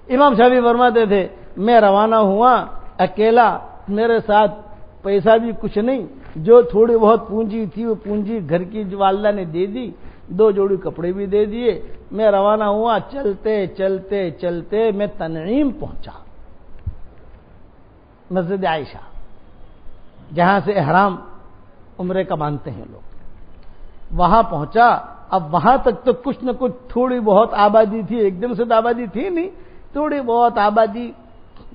امام شافعی فرماتے تھے میں روانہ ہوا اکیلا، میرے ساتھ پیسہ بھی کچھ نہیں، جو تھوڑی بہت پونجی تھی وہ پونجی گھر کی جو والدہ نے دے دی، 2 جوڑی کپڑے بھی دے دیے. میں روانہ ہوا. چلتے چلتے چلتے میں تنعیم پہنچا، مسجد عائشہ جہاں سے احرام عمرے کا باندھتے ہیں لوگ. وہاں پہنچا. اب وہاں تک تو کچھ نہ کچھ تھوڑی بہت آبادی تھی، ایک دم سے تو آبادی تھی نہیں، تھوڑی بہت آبادی،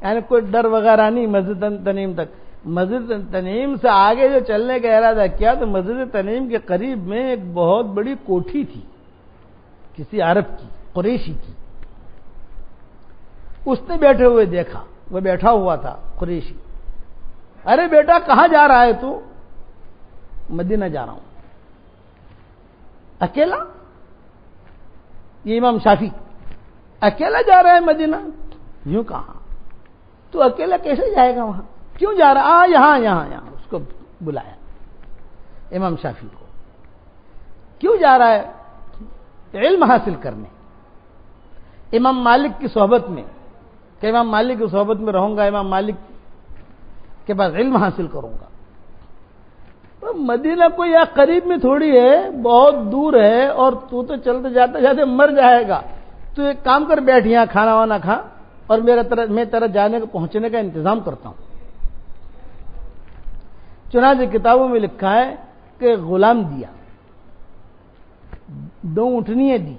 یعنی کوئی ڈر وغیرہ نہیں. مسجد تنعیم تک، مسجد تنعیم سے آگے جو چلنے کا ارادہ کیا تو مسجد تنعیم کے قریب میں ایک بہت بڑی کوٹھی تھی کسی عرب کی، قریشی کی. اس نے بیٹھے ہوئے دیکھا، وہ بیٹھا ہوا تھا قریشی. ارے بیٹا کہاں جا رہا ہے تو؟ مدینہ جا رہا ہوں. اکیلا؟ یہ امام شافعی اکیلا جا رہا ہے مدینہ؟ یوں کہا. تو اکیلا کیسے جائے گا وہاں؟ کیوں جا رہا؟ یہاں یہاں یہاں. اس کو بلایا امام شافعی کو. کیوں جا رہا ہے؟ علم حاصل کرنے، امام مالک کی صحبت میں، کہ امام مالک کی صحبت میں رہوں گا، امام مالک کے پاس علم حاصل کروں گا. تو مدینہ کوئی یا قریب میں تھوڑی ہے، بہت دور ہے، اور تو چلتے جاتے جاتے مر جائے گا. تو ایک کام کر، بیٹھ یہاں کھانا وانا کھا، اور میں تیرا جانے کو پہنچنے کا انتظام کرتا ہوں. چنانچہ کتابوں میں لکھا ہے کہ غلام دیا، 2 اونٹنیاں دی،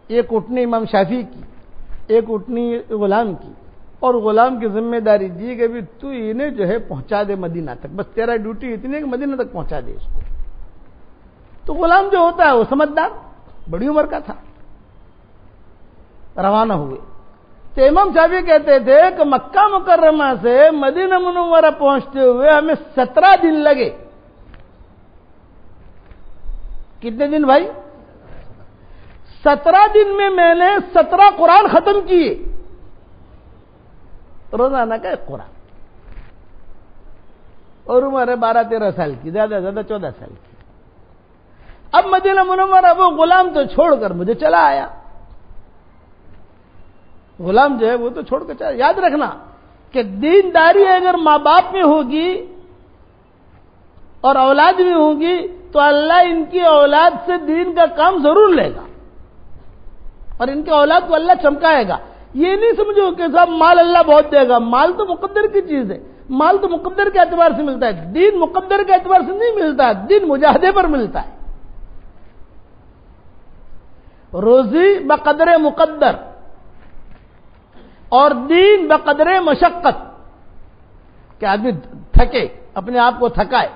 ایک اونٹنی امام شافعی کی، ایک اونٹنی غلام کی، اور غلام کی ذمہ داری دی کہ بھی تو انہیں جو ہے پہنچا دے مدینہ تک، بس تیرا ڈیوٹی اتنی ہے کہ مدینہ تک پہنچا دے اس کو. تو غلام جو ہوتا ہے وہ سمجھدار، بڑی عمر کا تھا. روانہ ہوئے. تو امام شافعی کہتے تھے کہ مکہ مکرمہ سے مدینہ منورہ پہنچتے ہوئے ہمیں 17 دن لگے. کتنے دن بھائی؟ 17 دن میں نے 17 قرآن ختم کیے، روزانہ کا ایک قرآن. اور عمر ہے 12-13 سال کی، زیادہ 14 سال کی. اب مدینہ منورہ وہ غلام تو چھوڑ کر مجھے چلا آیا. غلام جو ہے وہ تو چھوڑ کر چلا. یاد رکھنا کہ دینداری اگر ماں باپ میں ہوگی اور اولاد میں ہوگی تو اللہ ان کی اولاد سے دین کا کام ضرور لے گا، اور ان کی اولاد کو اللہ چمکائے گا. یہ نہیں سمجھو کہ صاحب مال اللہ بہت دے گا. مال تو مقدر کی چیز ہے، مال تو مقدر کے اعتبار سے ملتا ہے، دین مقدر کے اعتبار سے نہیں ملتا، دین مجاہدے پر ملتا ہے. روزی بقدر مقدر اور دین بقدر مشقت. کہ آدمی تھکے، اپنے آپ کو تھکائے،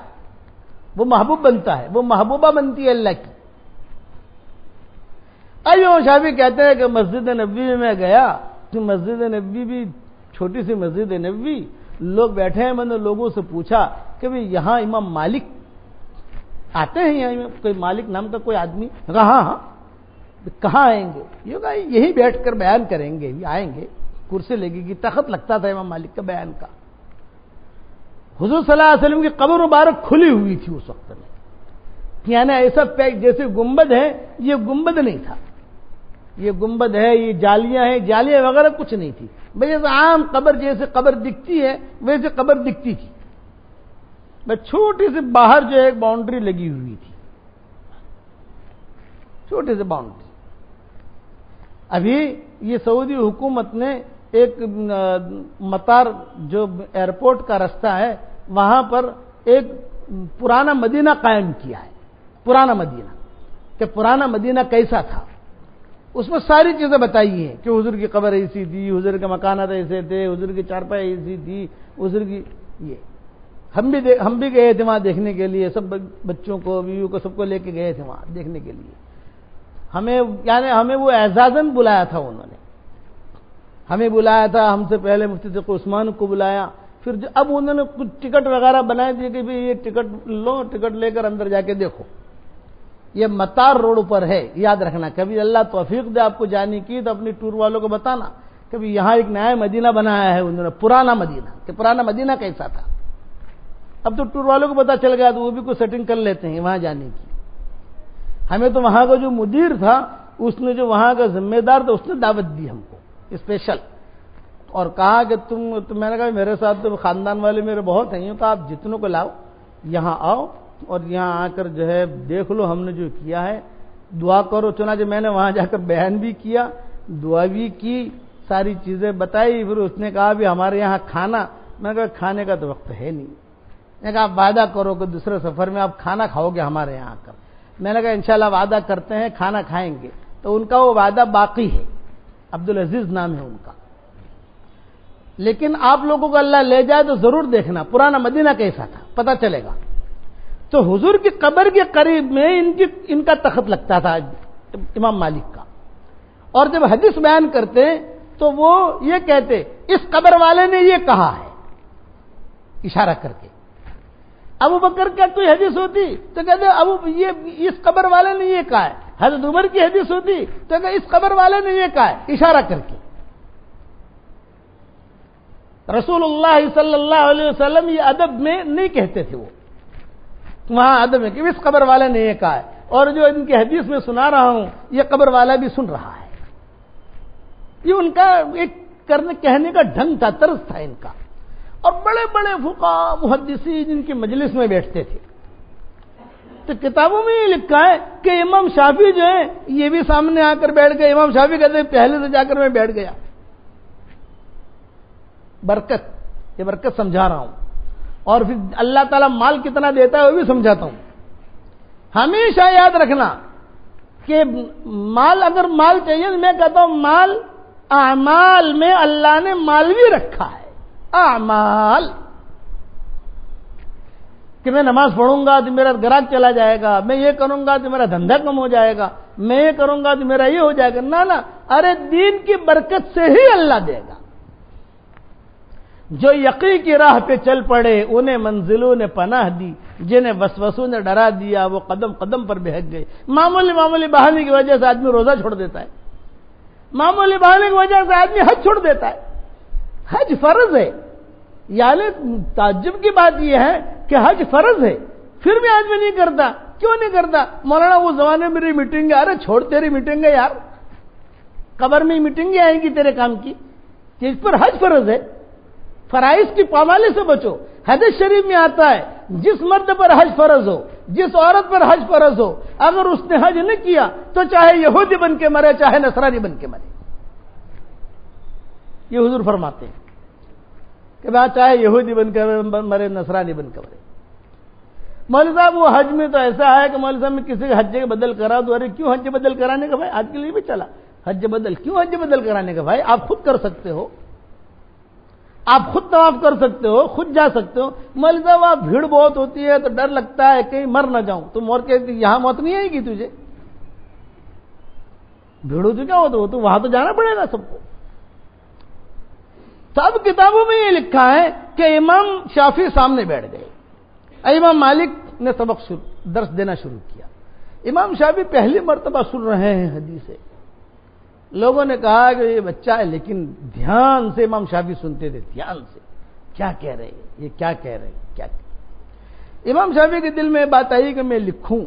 وہ محبوب بنتا ہے، وہ محبوبہ بنتی ہے اللہ کی. امام شافعی کہتے ہیں کہ مسجد نبوی میں گیا تو مسجد نبوی بھی چھوٹی سی مسجد نبوی، لوگ بیٹھے ہیں. میں نے لوگوں سے پوچھا کہ بھئی یہاں امام مالک آتے ہیں؟ یہاں کوئی مالک نام کا کوئی آدمی؟ کہا ہاں. کہاں آئیں گے؟ یہ کہا یہی بیٹھ کر بیان کریں گے. آئیں گے، کرسی لگے گی، تخت لگتا تھا امام مالک کا بیان کا. حضور صلی اللہ علیہ وسلم کی قبر مبارک کھلی ہوئی تھی اس وقت میں، یعنی ایسا پیک جیسے گنبد ہے، یہ گنبد نہیں تھا. یہ گنبد ہے، یہ جالیاں ہیں، جالیاں وغیرہ کچھ نہیں تھی. بھئی جیسے عام قبر جیسے قبر دکھتی ہے ویسے قبر دکھتی تھی. بس چھوٹی سی باہر جو ایک باؤنڈری لگی ہوئی تھی، چھوٹی سی باؤنڈری. ابھی یہ سعودی حکومت نے ایک مطار جو ایئرپورٹ کا راستہ ہے وہاں پر ایک پرانا مدینہ قائم کیا ہے، پرانا مدینہ، کہ پرانا مدینہ کیسا تھا، اس میں ساری چیزیں بتائی ہیں کہ حضور کی قبر ایسی تھی، حضور کے مکانات ایسے تھے، حضور کی چارپائی ایسی تھی، حضور کی یہ ہم بھی گئے تھے وہاں دیکھنے کے لیے، سب بچوں کو بیویوں کو سب کو لے کے گئے تھے وہاں دیکھنے کے لیے۔ ہمیں وہ اعزازاً بلایا تھا، انہوں نے ہمیں بلایا تھا، ہم سے پہلے مفتی تقی عثمان کو بلایا، پھر اب انہوں نے کچھ ٹکٹ وغیرہ بنائے تھے کہ بھئی یہ ٹکٹ لو، ٹکٹ لے کر اندر جا کے دیکھو، یہ مطار روڈ پر ہے، یاد رکھنا، کبھی اللہ توفیق دے آپ کو جانے کی تو اپنی ٹور والوں کو بتانا کبھی یہاں ایک نیا مدینہ بنایا ہے انہوں نے، پرانا مدینہ، کہ پرانا مدینہ کیسا تھا۔ اب تو ٹور والوں کو پتا چل گیا تو وہ بھی کوئی سیٹنگ کر لیتے ہیں وہاں جانے کی۔ ہمیں تو وہاں کا جو مدیر تھا، اس نے جو وہاں کا ذمہ دار تھا، اس نے دعوت دی ہم کو اسپیشل، اور کہا کہ میں نے کہا میرے ساتھ تو خاندان والے میرے بہت ہیں، کہ آپ جتنوں کو لاؤ یہاں آؤ اور یہاں آ کر جو ہے دیکھ لو ہم نے جو کیا ہے، دعا کرو۔ چنانچہ میں نے وہاں جا کر بیان بھی کیا، دعا بھی کی، ساری چیزیں بتائی۔ پھر اس نے کہا بھی ہمارے یہاں کھانا، میں نے کہا کھانے کا تو وقت ہے نہیں، میں نے کہا آپ وعدہ کرو کہ دوسرے سفر میں آپ کھانا کھاؤ گے ہمارے یہاں آ کر۔ میں نے کہا انشاءاللہ وعدہ کرتے ہیں کھانا کھائیں گے، تو ان کا وہ وعدہ باقی ہے، عبدالعزیز نام ہے ان کا۔ لیکن آپ لوگوں کو اللہ لے جائے تو ضرور دیکھنا پرانا مدینہ کیسا تھا، پتہ چلے گا۔ تو حضور کی قبر کے قریب میں ان کا تخت لگتا تھا امام مالک کا، اور جب حدیث بیان کرتے تو وہ یہ کہتے اس قبر والے نے یہ کہا ہے، اشارہ کر کے۔ ابو بکر کا کوئی حدیث ہوتی تو کہتے یہ اس قبر والے نے یہ کہا ہے، حضرت عمر کی حدیث ہوتی تو کہ اس قبر والے نے یہ کہا ہے، اشارہ کر کے۔ رسول اللہ صلی اللہ علیہ وسلم یہ ادب میں نہیں کہتے تھے، وہ وہاں ادب میں کہ اس قبر والے نے یہ کہا ہے، اور جو ان کی حدیث میں سنا رہا ہوں یہ قبر والا بھی سن رہا ہے۔ یہ ان کا ایک کہنے کا ڈھنگ تھا، طرز تھا ان کا۔ اور بڑے بڑے فقہاء محدثین جن کی مجلس میں بیٹھتے تھے، تو کتابوں میں یہ لکھا ہے کہ امام شافعی جو ہے یہ بھی سامنے آ کر بیٹھ گئے۔ امام شافعی کہتے ہیں پہلے سے جا کر میں بیٹھ گیا۔ برکت، یہ برکت سمجھا رہا ہوں، اور پھر اللہ تعالیٰ مال کتنا دیتا ہے وہ بھی سمجھاتا ہوں۔ ہمیشہ یاد رکھنا کہ مال، اگر مال چاہیے تو میں کہتا ہوں مال اعمال میں اللہ نے مال بھی رکھا ہے، اعمال، کہ میں نماز پڑھوں گا تو میرا گراہک چلا جائے گا، میں یہ کروں گا تو میرا دھندا کم ہو جائے گا، میں یہ کروں گا تو میرا یہ ہو جائے گا، نہ، ارے دین کی برکت سے ہی اللہ دے گا۔ جو یقین کی راہ پہ چل پڑے انہیں منزلوں نے پناہ دی، جنہیں وسوسوں نے ڈرا دیا وہ قدم قدم پر بہک گئے۔ معمولی بہانے کی وجہ سے آدمی روزہ چھوڑ دیتا ہے، معمولی بہانے کی وجہ سے آدمی حج چھوڑ دیتا ہے۔ حج فرض ہے، یعنی تعجب کی بات یہ ہے کہ حج فرض ہے پھر بھی آدمی نہیں کرتا۔ کیوں نہیں کرتا؟ مولانا وہ زمانے میں میری میٹنگ ہے، ارے چھوڑ تیری میٹنگ ہے یار، قبر میں میٹنگیں آئیں گی تیرے کام کی، اس پر حج فرض ہے، فرائض کی پامالی سے بچو۔ حدیث شریف میں آتا ہے جس مرد پر حج فرض ہو، جس عورت پر حج فرض ہو، اگر اس نے حج نہیں کیا تو چاہے یہودی بن کے مرے چاہے نصرانی بن کے مرے۔ یہ حضور فرماتے ہیں کہ بات چاہے یہودی بن کے مرے نصرانی بن کے مرے۔ مولوی صاحب وہ حج میں تو ایسا ہے کہ مولوی صاحب میں کسی کا حج بدل کرا دو، ارے کیوں حج بدل کرانے کا بھائی؟ آج کے لیے بھی چلا حج بدل، کیوں حج بدل کرانے کا بھائی؟ آپ خود کر سکتے ہو، آپ خود طواف کر سکتے ہو، خود جا سکتے ہو۔ مولوی صاحب وہاں بھیڑ بہت ہوتی ہے تو ڈر لگتا ہے کہیں مر نہ جاؤں، تو مور کے یہاں موت نہیں آئے گی تجھے، بھیڑ ہوتی کیا ہو تو وہاں تو جانا پڑے گا سب کو۔ سب کتابوں میں یہ لکھا ہے کہ امام شافعی سامنے بیٹھ گئے، امام مالک نے سبق درس دینا شروع کیا۔ امام شافعی پہلی مرتبہ سن رہے ہیں حدیثیں، لوگوں نے کہا کہ یہ بچہ ہے، لیکن دھیان سے امام شافعی سنتے تھے، دھیان سے کیا کہہ رہے ہیں، یہ کیا کہہ رہے ہیں، کیا کہہ۔ امام شافعی کے دل میں بات آئی کہ میں لکھوں،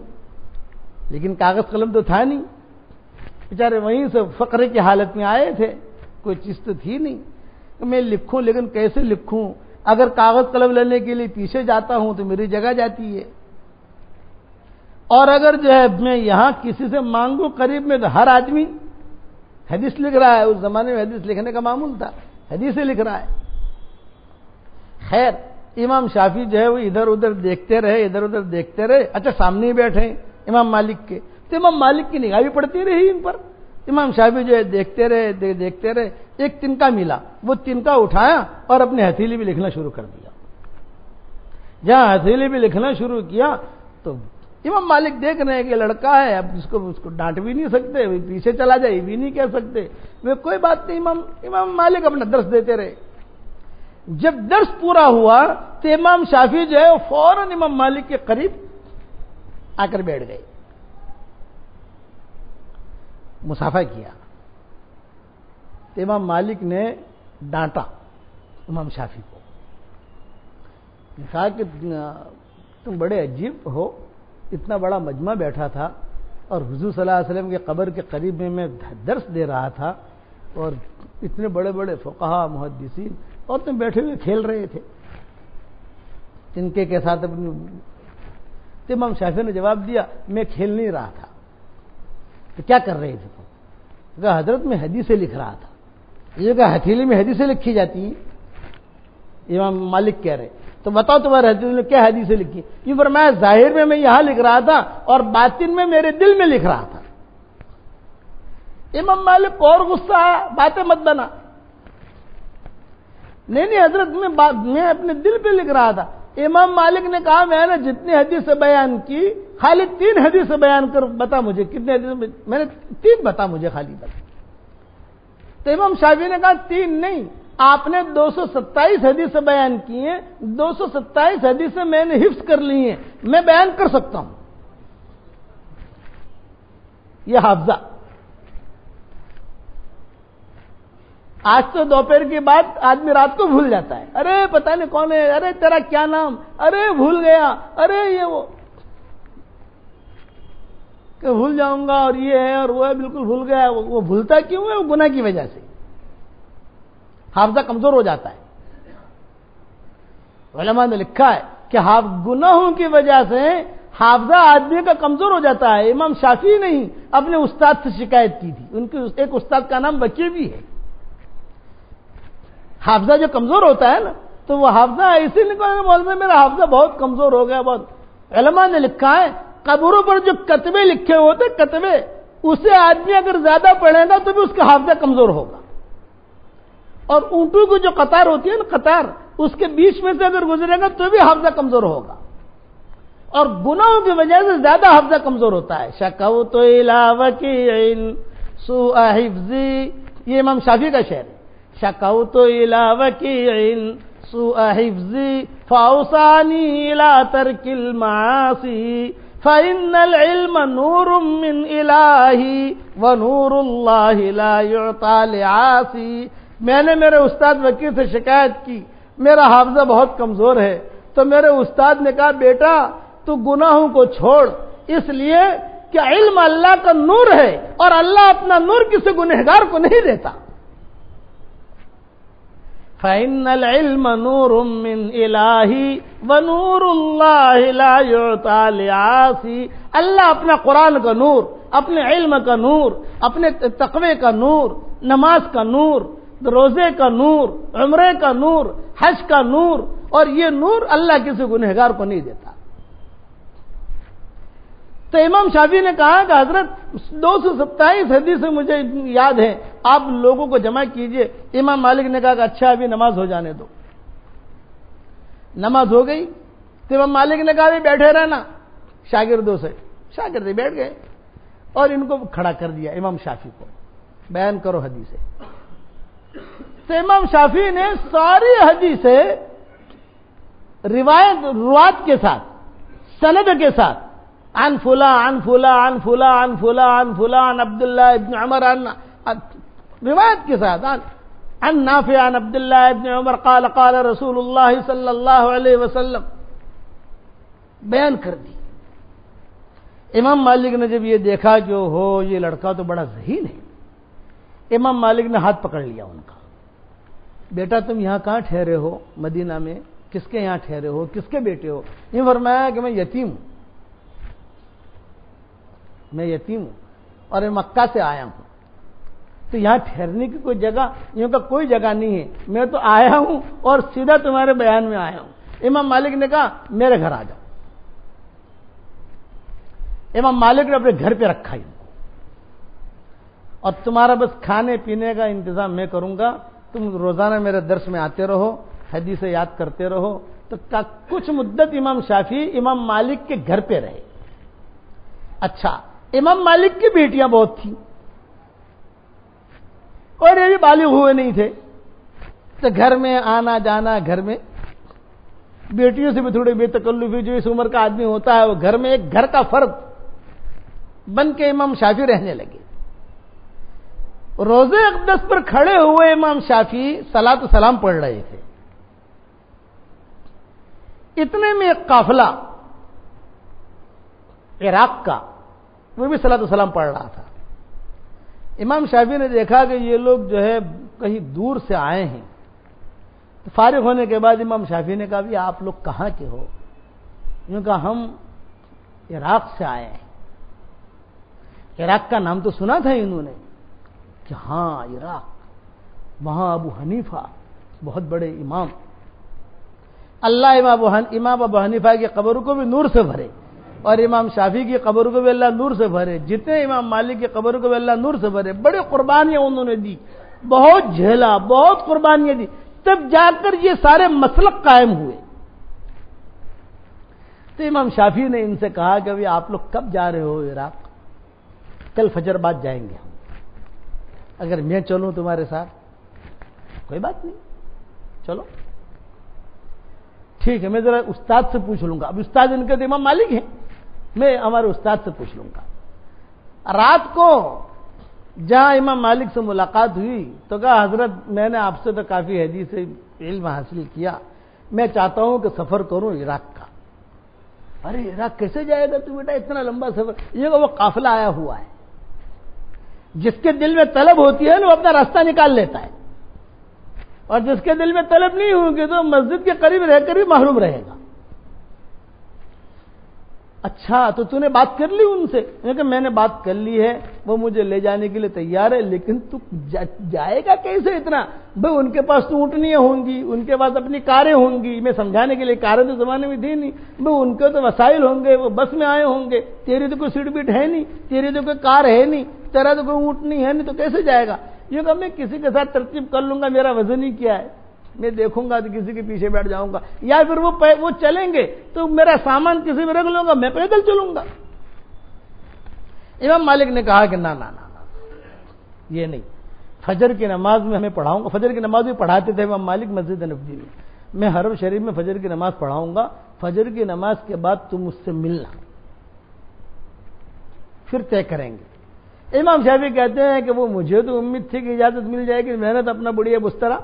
لیکن کاغذ قلم تو تھا نہیں، بیچارے وہیں سے فقرے کی حالت میں آئے تھے، کوئی چیز تو تھی نہیں کہ میں لکھوں، لیکن کیسے لکھوں؟ اگر کاغذ قلم لینے کے لیے پیچھے جاتا ہوں تو میری جگہ جاتی ہے، اور اگر جو ہے میں یہاں کسی سے مانگوں قریب میں تو ہر آدمی حدیث لکھ رہا ہے، اس زمانے میں حدیث لکھنے کا معمول تھا، حدیثیں لکھ رہا ہے. خیر امام شافعی جو ہے وہ ادھر ادھر دیکھتے رہے. اچھا سامنے ہی بیٹھے ہیں امام مالک کے, تو امام مالک کی نگاہ بھی پڑتی رہی ان پر. امام شافعی جو ہے دیکھتے رہے. ایک تنکا ملا, وہ تنکا اٹھایا اور اپنے ہتھیلی بھی لکھنا شروع کر دیا. جہاں ہتھیلی بھی لکھنا شروع کیا تو امام مالک دیکھ رہے ہیں کہ لڑکا ہے, اب اس کو ڈانٹ بھی نہیں سکتے, پیچھے چلا جائے بھی نہیں کہہ سکتے. وہ کوئی بات نہیں, امام مالک اپنا درس دیتے رہے. جب درس پورا ہوا تو امام شافعی جو ہے وہ فوراً امام مالک کے قریب آ کر بیٹھ گئے, مصافحہ کیا. تو امام مالک نے ڈانٹا امام شافعی کو, کہا کہ تم بڑے عجیب ہو, اتنا بڑا مجمع بیٹھا تھا اور حضور صلی اللہ علیہ وسلم کے قبر کے قریب میں درس دے رہا تھا, اور اتنے بڑے بڑے فقہا محدثین, اور تم بیٹھے ہوئے کھیل رہے تھے تنکے کے ساتھ اپنی. تو امام شافعی نے جواب دیا, میں کھیل نہیں رہا تھا. تو کیا کر رہے تھے تم؟ کہا حضرت میں حدیثیں لکھ رہا تھا. یہ کہا ہتھیلی میں حدیثیں لکھی جاتی ہیں؟ امام مالک کہہ رہے, تو بتاؤ تمہارے ہتھیلی میں کیا حدیثیں لکھی؟ یہ فرمایا ظاہر میں یہاں لکھ رہا تھا اور باطن میں میرے دل میں لکھ رہا تھا. امام مالک کو اور غصہ آیا, باتیں مت بنا. نہیں حضرت میں اپنے دل پہ لکھ رہا تھا. امام مالک نے کہا میں نے جتنی حدیث بیان کی خالی 3 حدیث بیان کر بتا مجھے کتنے حدیث, میں نے 3 بتا مجھے خالی بتا. تو امام شافعی نے کہا 3 نہیں, آپ نے 227 حدیث بیان کی ہیں, 227 حدیثیں میں نے حفظ کر لی ہیں, میں بیان کر سکتا ہوں. یہ حافظہ. آج تو دوپہر کی بات آدمی رات کو بھول جاتا ہے, ارے پتہ نہیں کون ہے, ارے تیرا کیا نام, ارے بھول گیا, ارے یہ وہ, کہ بھول جاؤں گا اور یہ ہے اور وہ ہے, بالکل بھول گیا. وہ بھولتا کیوں ہے؟ وہ گناہ کی وجہ سے حافظہ کمزور ہو جاتا ہے. علماء نے لکھا ہے کہ گناہوں کی وجہ سے حافظہ آدمی کا کمزور ہو جاتا ہے. امام شافعی نہیں اپنے استاد سے شکایت کی تھی, ان کے ایک استاد کا نام وکیع بھی ہے. حافظہ جو کمزور ہوتا ہے نا, تو وہ حافظہ ایسے نکلنے بولتے میرا حافظہ بہت کمزور ہو گیا بہت. علماء نے لکھا ہے قبروں پر جو کتبے لکھے ہوتے کتبے, اسے آدمی اگر زیادہ پڑھے گا تو بھی اس کا حافظہ کمزور ہوگا. اور اونٹوں کی جو قطار ہوتی ہے نا, قطار, اس کے بیچ میں سے اگر گزرے گا تو بھی حافظہ کمزور ہوگا. اور گناہوں کی وجہ سے زیادہ حافظہ کمزور ہوتا ہے. شکوت الی وکیع سوء حفظی, یہ امام شافعی کا شعر ہے. شکوت الی وکیع سوء حفظی فاوصانی الی ترک المعاصی فإن العلم نور من الہی ونور اللہ لا یعطى لعاصی. میں نے میرے استاد وکیع سے شکایت کی, میرا حافظہ بہت کمزور ہے. تو میرے استاد نے کہا بیٹا تو گناہوں کو چھوڑ, اس لیے کہ علم اللہ کا نور ہے اور اللہ اپنا نور کسی گنہگار کو نہیں دیتا. فإن العلم نور من الہی ونور اللہ لا یعطى لعاصی. اللہ اپنا قرآن کا نور, اپنے علم کا نور, اپنے تقوی کا نور, نماز کا نور, روزے کا نور, عمرے کا نور, حج کا نور, اور یہ نور اللہ کسی گنہگار کو نہیں دیتا. تو امام شافعی نے کہا کہ حضرت 227 حدیثیں مجھے یاد ہیں, آپ لوگوں کو جمع کیجئے. امام مالک نے کہا کہ اچھا ابھی نماز ہو جانے دو. نماز ہو گئی تو امام مالک نے کہا بیٹھے رہنا شاگردوں سے. شاگرد بیٹھ گئے اور ان کو کھڑا کر دیا امام شافعی کو, بیان کرو حدیثیں. تو امام شافعی نے ساری حدیثیں روایت کے ساتھ, سند کے ساتھ, عن فلاں عن فلاں عن فلاں عن فلاں عن فلاں عن عبداللہ ابن عمر, روایت کے ساتھ, عن نافع عن عبداللہ ابن عمر قال قال رسول اللہ صلی اللہ علیہ وسلم, بیان کر دی. امام مالک نے جب یہ دیکھا کہ ہو یہ لڑکا تو بڑا ذہین ہے, امام مالک نے ہاتھ پکڑ لیا ان کا. بیٹا تم یہاں کہاں ٹھہرے ہو؟ مدینہ میں. کس کے یہاں ٹھہرے ہو؟ کس کے بیٹے ہو؟ یہ فرمایا کہ میں یتیم ہوں, میں یتیم ہوں اور میں مکہ سے آیا ہوں. تو یہاں ٹھہرنے کی کوئی جگہ یوں کا کوئی جگہ نہیں ہے، میں تو آیا ہوں اور سیدھا تمہارے بیان میں آیا ہوں۔ امام مالک نے کہا میرے گھر آ جاؤ۔ امام مالک نے اپنے گھر پہ رکھا ان کو، اور تمہارا بس کھانے پینے کا انتظام میں کروں گا، تم روزانہ میرے درس میں آتے رہو، حدیثیں یاد کرتے رہو۔ تو کچھ مدت امام شافعی امام مالک کے گھر پہ رہے۔ اچھا، امام مالک کی بیٹیاں بہت تھیں اور یہ بھی بالغ ہوئے نہیں تھے، تو گھر میں آنا جانا، گھر میں بیٹیوں سے بھی تھوڑی بے تکلفی جو اس عمر کا آدمی ہوتا ہے، وہ گھر میں ایک گھر کا فرد بن کے امام شافعی رہنے لگے۔ روزے اقدس پر کھڑے ہوئے امام شافعی صلاۃ و سلام پڑھ رہے تھے، اتنے میں ایک قافلہ عراق کا وہ بھی صلاۃ و سلام پڑھ رہا تھا۔ امام شافعی نے دیکھا کہ یہ لوگ جو ہے کہیں دور سے آئے ہیں، تو فارغ ہونے کے بعد امام شافعی نے کہا بھی آپ لوگ کہاں کے ہو؟ یوں کہا ہم عراق سے آئے ہیں۔ عراق کا نام تو سنا تھا انہوں نے کہ ہاں عراق، وہاں ابو حنیفہ بہت بڑے امام، اللہ امام ابو حنیفہ کی قبر کو بھی نور سے بھرے، اور امام شافعی کی قبر کو بھی اللہ نور سے بھرے، جتنے امام مالک کی قبر کو بھی اللہ نور سے بھرے۔ بڑے قربانیاں انہوں نے دی، بہت جھیلا، بہت قربانیاں دی، تب جا کر یہ سارے مسلک قائم ہوئے۔ تو امام شافعی نے ان سے کہا کہ ابھی آپ لوگ کب جا رہے ہو عراق؟ کل فجر بعد جائیں گے ہم، اگر میں چلوں تمہارے ساتھ؟ کوئی بات نہیں، چلو ٹھیک ہے، میں ذرا استاد سے پوچھ لوں گا۔ اب استاد ان کے تو امام مالک ہیں، میں ہمارے استاد سے پوچھ لوں گا۔ رات کو جہاں امام مالک سے ملاقات ہوئی تو کہا حضرت میں نے آپ سے تو کافی حدیث علم حاصل کیا، میں چاہتا ہوں کہ سفر کروں عراق کا۔ ارے عراق کیسے جائے گا تو بیٹا، اتنا لمبا سفر؟ یہ وہ قافلہ آیا ہوا ہے، جس کے دل میں طلب ہوتی ہے نا وہ اپنا راستہ نکال لیتا ہے، اور جس کے دل میں طلب نہیں ہوگی تو مسجد کے قریب رہ کر بھی محروم رہے گا۔ اچھا تو تو نے بات کر لی ان سے؟ کہ میں نے بات کر لی ہے، وہ مجھے لے جانے کے لیے تیار ہے، لیکن تو جائے گا کیسے اتنا؟ بھائی ان کے پاس تو اونٹنیاں ہوں گی، ان کے پاس اپنی کاریں ہوں گی، میں سمجھانے کے لیے کاریں تو زمانے میں تھی نہیں، بھائی ان کے تو وسائل ہوں گے، وہ بس میں آئے ہوں گے، تیری تو کوئی سیٹ بیٹ ہے نہیں، تیری تو کوئی کار ہے نہیں، تیرا تو کوئی اونٹنی ہے نہیں، تو کیسے جائے گا؟ یہ کہ میں کسی کے ساتھ ترتیب کر لوں گا، میرا وزن ہی کیا ہے، میں دیکھوں گا تو کسی کے پیچھے بیٹھ جاؤں گا، یا پھر وہ چلیں گے تو میرا سامان کسی میں رکھ لوں گا، میں پیدل چلوں گا۔ امام مالک نے کہا کہ نہ یہ نہیں، فجر کی نماز میں ہمیں پڑھاؤں گا۔ فجر کی نماز بھی پڑھاتے تھے امام مالک مسجد نبوی میں حرم شریف میں فجر کی نماز پڑھاؤں گا، فجر کی نماز کے بعد تم مجھ سے ملنا، پھر طے کریں گے۔ امام شافعی کہتے ہیں کہ وہ مجھے تو امید تھی کہ اجازت مل جائے گی، میں نے تو اپنا بڑھیا بسترا،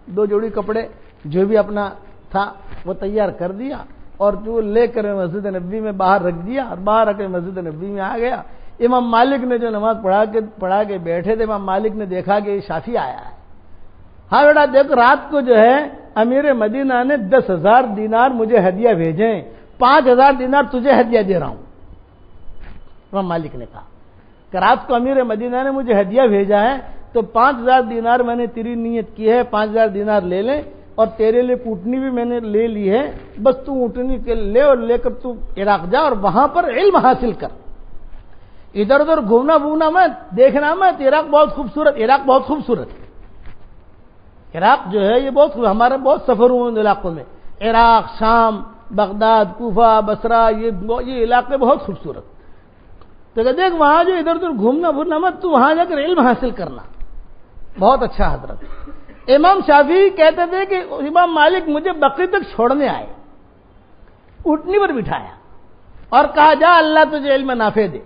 2 جوڑی کپڑے جو بھی اپنا تھا وہ تیار کر دیا، اور جو لے کر مسجد نبوی میں باہر رکھ دیا، اور باہر آ کے مسجد نبوی میں آ گیا۔ امام مالک نے جو نماز پڑھا کے بیٹھے تھے، امام مالک نے دیکھا کہ یہ شافعی آیا ہے۔ ہاں بیٹا دیکھ، رات کو جو ہے امیر مدینہ نے 10,000 دینار مجھے ہدیہ بھیجے، 5,000 دینار تجھے ہدیہ دے رہا ہوں۔ امام مالک نے کہا کہ رات کو امیر مدینہ نے مجھے ہدیہ بھیجا ہے، تو 5,000 دینار میں نے تیری نیت کی ہے، 5,000 دینار لے لیں، اور تیرے لیے اونٹنی بھی میں نے لے لی ہے، بس تو اونٹنی کے لے اور لے کر تو عراق جا اور وہاں پر علم حاصل کر، ادھر ادھر گھومنا بھومنا مت، دیکھنا مت۔ عراق بہت خوبصورت ہے، عراق جو ہے یہ بہت ہمارا بہت سفر ہوا ان علاقوں میں، عراق، شام، بغداد، کوفہ، بصرہ، یہ علاقے بہت خوبصورت۔ تو دیکھ وہاں جو ادھر ادھر گھومنا پھرنا مت، تو وہاں جا کر علم حاصل کرنا۔ بہت اچھا حضرت۔ امام شافعی کہتے تھے کہ امام مالک مجھے بقی تک چھوڑنے آئے، اونٹنی پر بٹھایا اور کہا جا اللہ تجھے علم نافع دے،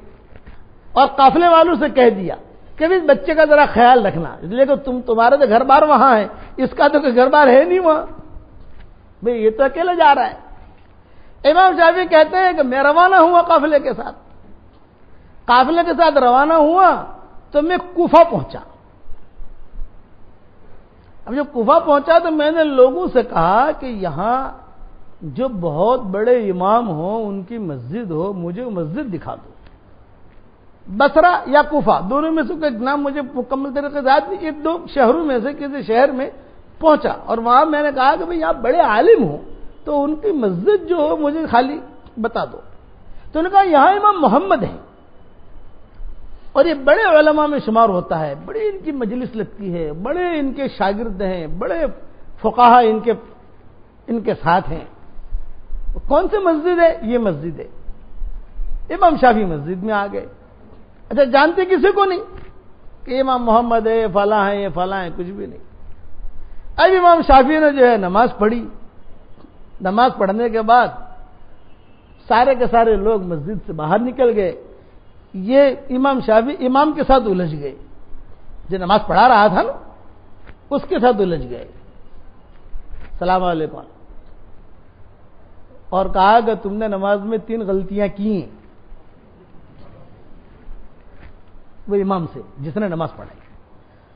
اور قافلے والوں سے کہہ دیا کہ اس بچے کا ذرا خیال رکھنا، اس لیے کہ تمہارے تو گھر بار وہاں ہے، اس کا تو کوئی گھر بار ہے نہیں وہاں، بھئی یہ تو اکیلے جا رہا ہے۔ امام شافعی کہتے ہیں کہ میں روانہ ہوا قافلے کے ساتھ روانہ ہوا تو میں کوفہ پہنچا۔ اب جب کوفہ پہنچا تو میں نے لوگوں سے کہا کہ یہاں جو بہت بڑے امام ہو، ان کی مسجد ہو، مجھے مسجد دکھا دو۔ بصرہ یا کوفہ، دونوں میں سے کوئی نام مجھے مکمل طریقے سے یاد نہیں، یہ دو شہروں میں سے کسی شہر میں پہنچا، اور وہاں میں نے کہا کہ بھئی آپ بڑے عالم ہو تو ان کی مسجد جو ہو مجھے خالی بتا دو. تو انہوں نے کہا یہاں امام محمد ہے اور یہ بڑے علماء میں شمار ہوتا ہے، بڑی ان کی مجلس لگتی ہے، بڑے ان کے شاگرد ہیں، بڑے فقہا ان کے ساتھ ہیں. کون سی مسجد ہے؟ یہ مسجد ہے. امام شافعی مسجد میں آ گئے. اچھا جانتے کسی کو نہیں کہ امام محمد ہے، فلاں ہے، یہ فلاں ہے، کچھ بھی نہیں. اب امام شافعی نے جو ہے نماز پڑھی. نماز پڑھنے کے بعد سارے کے سارے لوگ مسجد سے باہر نکل گئے. یہ امام شافعی امام کے ساتھ الجھ گئے، جو نماز پڑھا رہا تھا نا اس کے ساتھ الجھ گئے. السلام علیکم، اور کہا کہ تم نے نماز میں 3 غلطیاں کی ہیں. وہ امام سے جس نے نماز پڑھائی.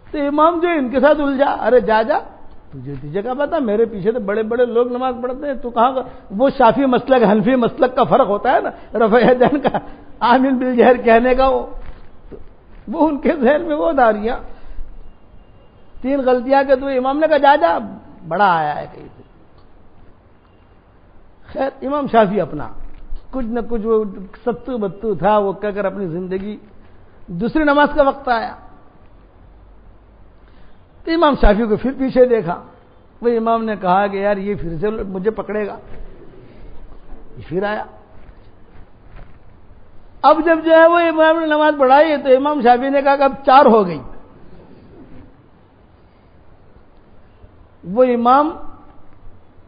تو امام جو ان کے ساتھ الجھا، ارے جا تجھے کیا پتا، میرے پیچھے تو بڑے بڑے لوگ نماز پڑھتے ہیں، تو کہاں کا وہ شافعی مسلک حنفی مسلک کا فرق ہوتا ہے نا، رفع یدین کا، آمین بالجہر کہنے کا، وہ ان کے ذہن میں وہ داریاں 3 غلطیاں کہ تو امام نے کہا جا بڑا آیا ہے کہیں سے. خیر امام شافعی اپنا کچھ نہ کچھ وہ ستو بتو تھا وہ کہہ کر اپنی زندگی. دوسری نماز کا وقت آیا تو امام شافعی کو پھر پیچھے دیکھا. وہ امام نے کہا کہ یار یہ پھر سے مجھے پکڑے گا. پھر آیا. اب جب جو ہے وہ امام نے نماز پڑھائی تو امام شافعی نے کہا کہ اب 4 ہو گئی. وہ امام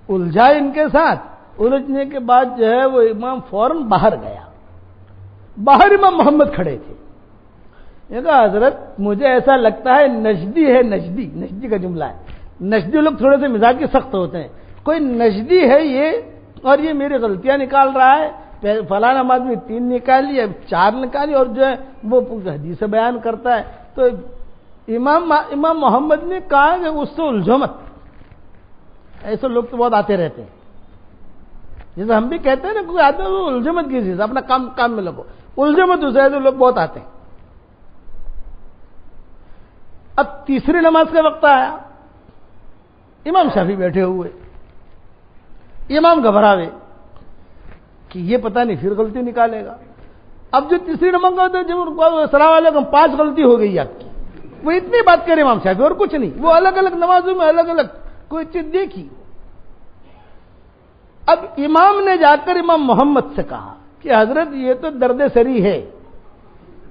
الجھا ان کے ساتھ. الجھنے کے بعد جو ہے وہ امام فوراً باہر گیا. باہر امام محمد کھڑے تھے. یہ کہا حضرت مجھے ایسا لگتا ہے نجدی ہے، نجدی کا جملہ ہے. نجدی لوگ تھوڑے سے مزاج کے سخت ہوتے ہیں. کوئی نجدی ہے یہ، اور یہ میری غلطیاں نکال رہا ہے. فلاں نماز میں 3 نکالی، اب 4 نکالی، اور جو ہے وہ حدیث بیان کرتا ہے. تو امام محمد نے کہا کہ اس سے الجھو مت. ایسے لوگ تو بہت آتے رہتے ہیں، جیسے ہم بھی کہتے ہیں نا کوئی آتے ہیں وہ الجھو مت کسی سے، اپنا کام میں لگو، الجھو مت. اسے ایسے لوگ بہت آتے ہیں. اب تیسری نماز کا وقت آیا. امام شافعی بیٹھے ہوئے. امام گھبراوے کہ یہ پتہ نہیں پھر غلطی نکالے گا. اب جو تیسری نماز کا ہوتا ہے جب السلام علیکم 5 غلطی ہو گئی آپ کی، وہ اتنی بات کرے امام شافعی اور کچھ نہیں. وہ الگ الگ نمازوں میں الگ الگ کوئی چیز دیکھی. اب امام نے جا کر امام محمد سے کہا کہ حضرت یہ تو درد سری ہے،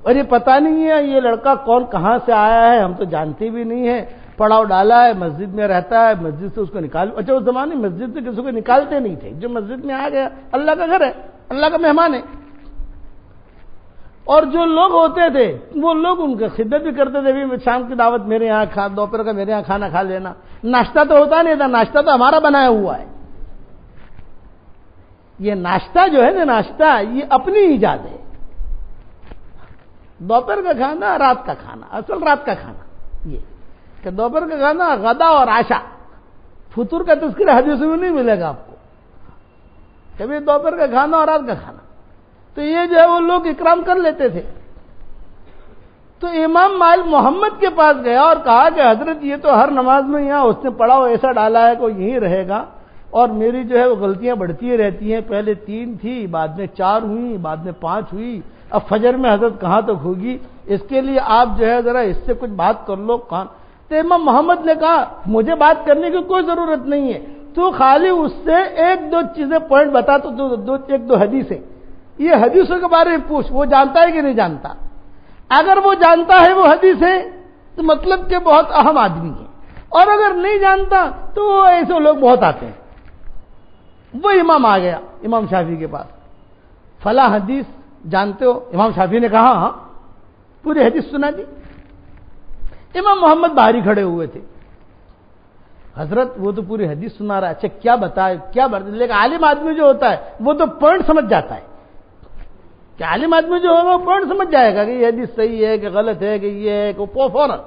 اور یہ پتہ نہیں ہے یہ لڑکا کون کہاں سے آیا ہے، ہم تو جانتے بھی نہیں ہیں. پڑاؤ ڈالا ہے، مسجد میں رہتا ہے، مسجد سے اس کو نکال. اچھا اس زمانے میں مسجد سے کسی کو نکالتے نہیں تھے. جو مسجد میں آ گیا اللہ کا گھر ہے، اللہ کا مہمان ہے. اور جو لوگ ہوتے تھے وہ لوگ ان کا خدمت بھی کرتے تھے. بھی شام کی دعوت میرے یہاں کھا، دوپہر کا میرے یہاں کھانا کھا لینا. ناشتہ تو ہوتا نہیں تھا، ناشتہ تو ہمارا بنایا ہوا ہے. یہ ناشتہ جو ہے نا، ناشتہ یہ اپنی ایجاد ہے. دوپہر کا کھانا، رات کا کھانا، اصل رات کا کھانا یہ کہ دوپہر کا کھانا غدا اور عشاء. فطور کا تذکرہ حدیث میں نہیں ملے گا آپ کو، کبھی دوپہر کا کھانا اور رات کا کھانا. تو یہ جو ہے وہ لوگ اکرام کر لیتے تھے. تو امام محمد کے پاس گیا اور کہا کہ حضرت یہ تو ہر نماز میں یہاں اس نے پڑھا ہو ایسا ڈالا ہے کہ یہی رہے گا، اور میری جو ہے وہ غلطیاں بڑھتی رہتی ہیں. پہلے 3 تھی، بعد میں 4 ہوئی، بعد میں 5 ہوئی، اب فجر میں حضرت کہاں تک ہوگی. اس کے لیے آپ جو ہے ذرا اس سے کچھ بات کر لو. تو امام محمد نے کہا مجھے بات کرنے کی کوئی ضرورت نہیں ہے، تو خالی اس سے 1-2 چیزیں پوائنٹ بتا. تو 1-2 حدیثیں، یہ حدیثوں کے بارے میں پوچھ، وہ جانتا ہے کہ نہیں جانتا. اگر وہ جانتا ہے وہ حدیثیں تو مطلب کہ بہت اہم آدمی ہے، اور اگر نہیں جانتا تو ایسے لوگ بہت آتے ہیں. وہ امام آ گیا امام شافعی کے پاس. فلاں حدیث جانتے ہو؟ امام شافعی نے کہا ہاں. پوری حدیث سنا دی. امام محمد باہر کھڑے ہوئے تھے. حضرت وہ تو پوری حدیث سنا رہا ہے. اچھا کیا بتائے کیا بتائے. لیکن عالم آدمی جو ہوتا ہے وہ تو پوائنٹ سمجھ جاتا ہے. کہ عالم آدمی جو ہوگا وہ پوائنٹ سمجھ جائے گا کہ یہ حدیث صحیح ہے کہ غلط ہے کہ یہ ہے کہ فوراً.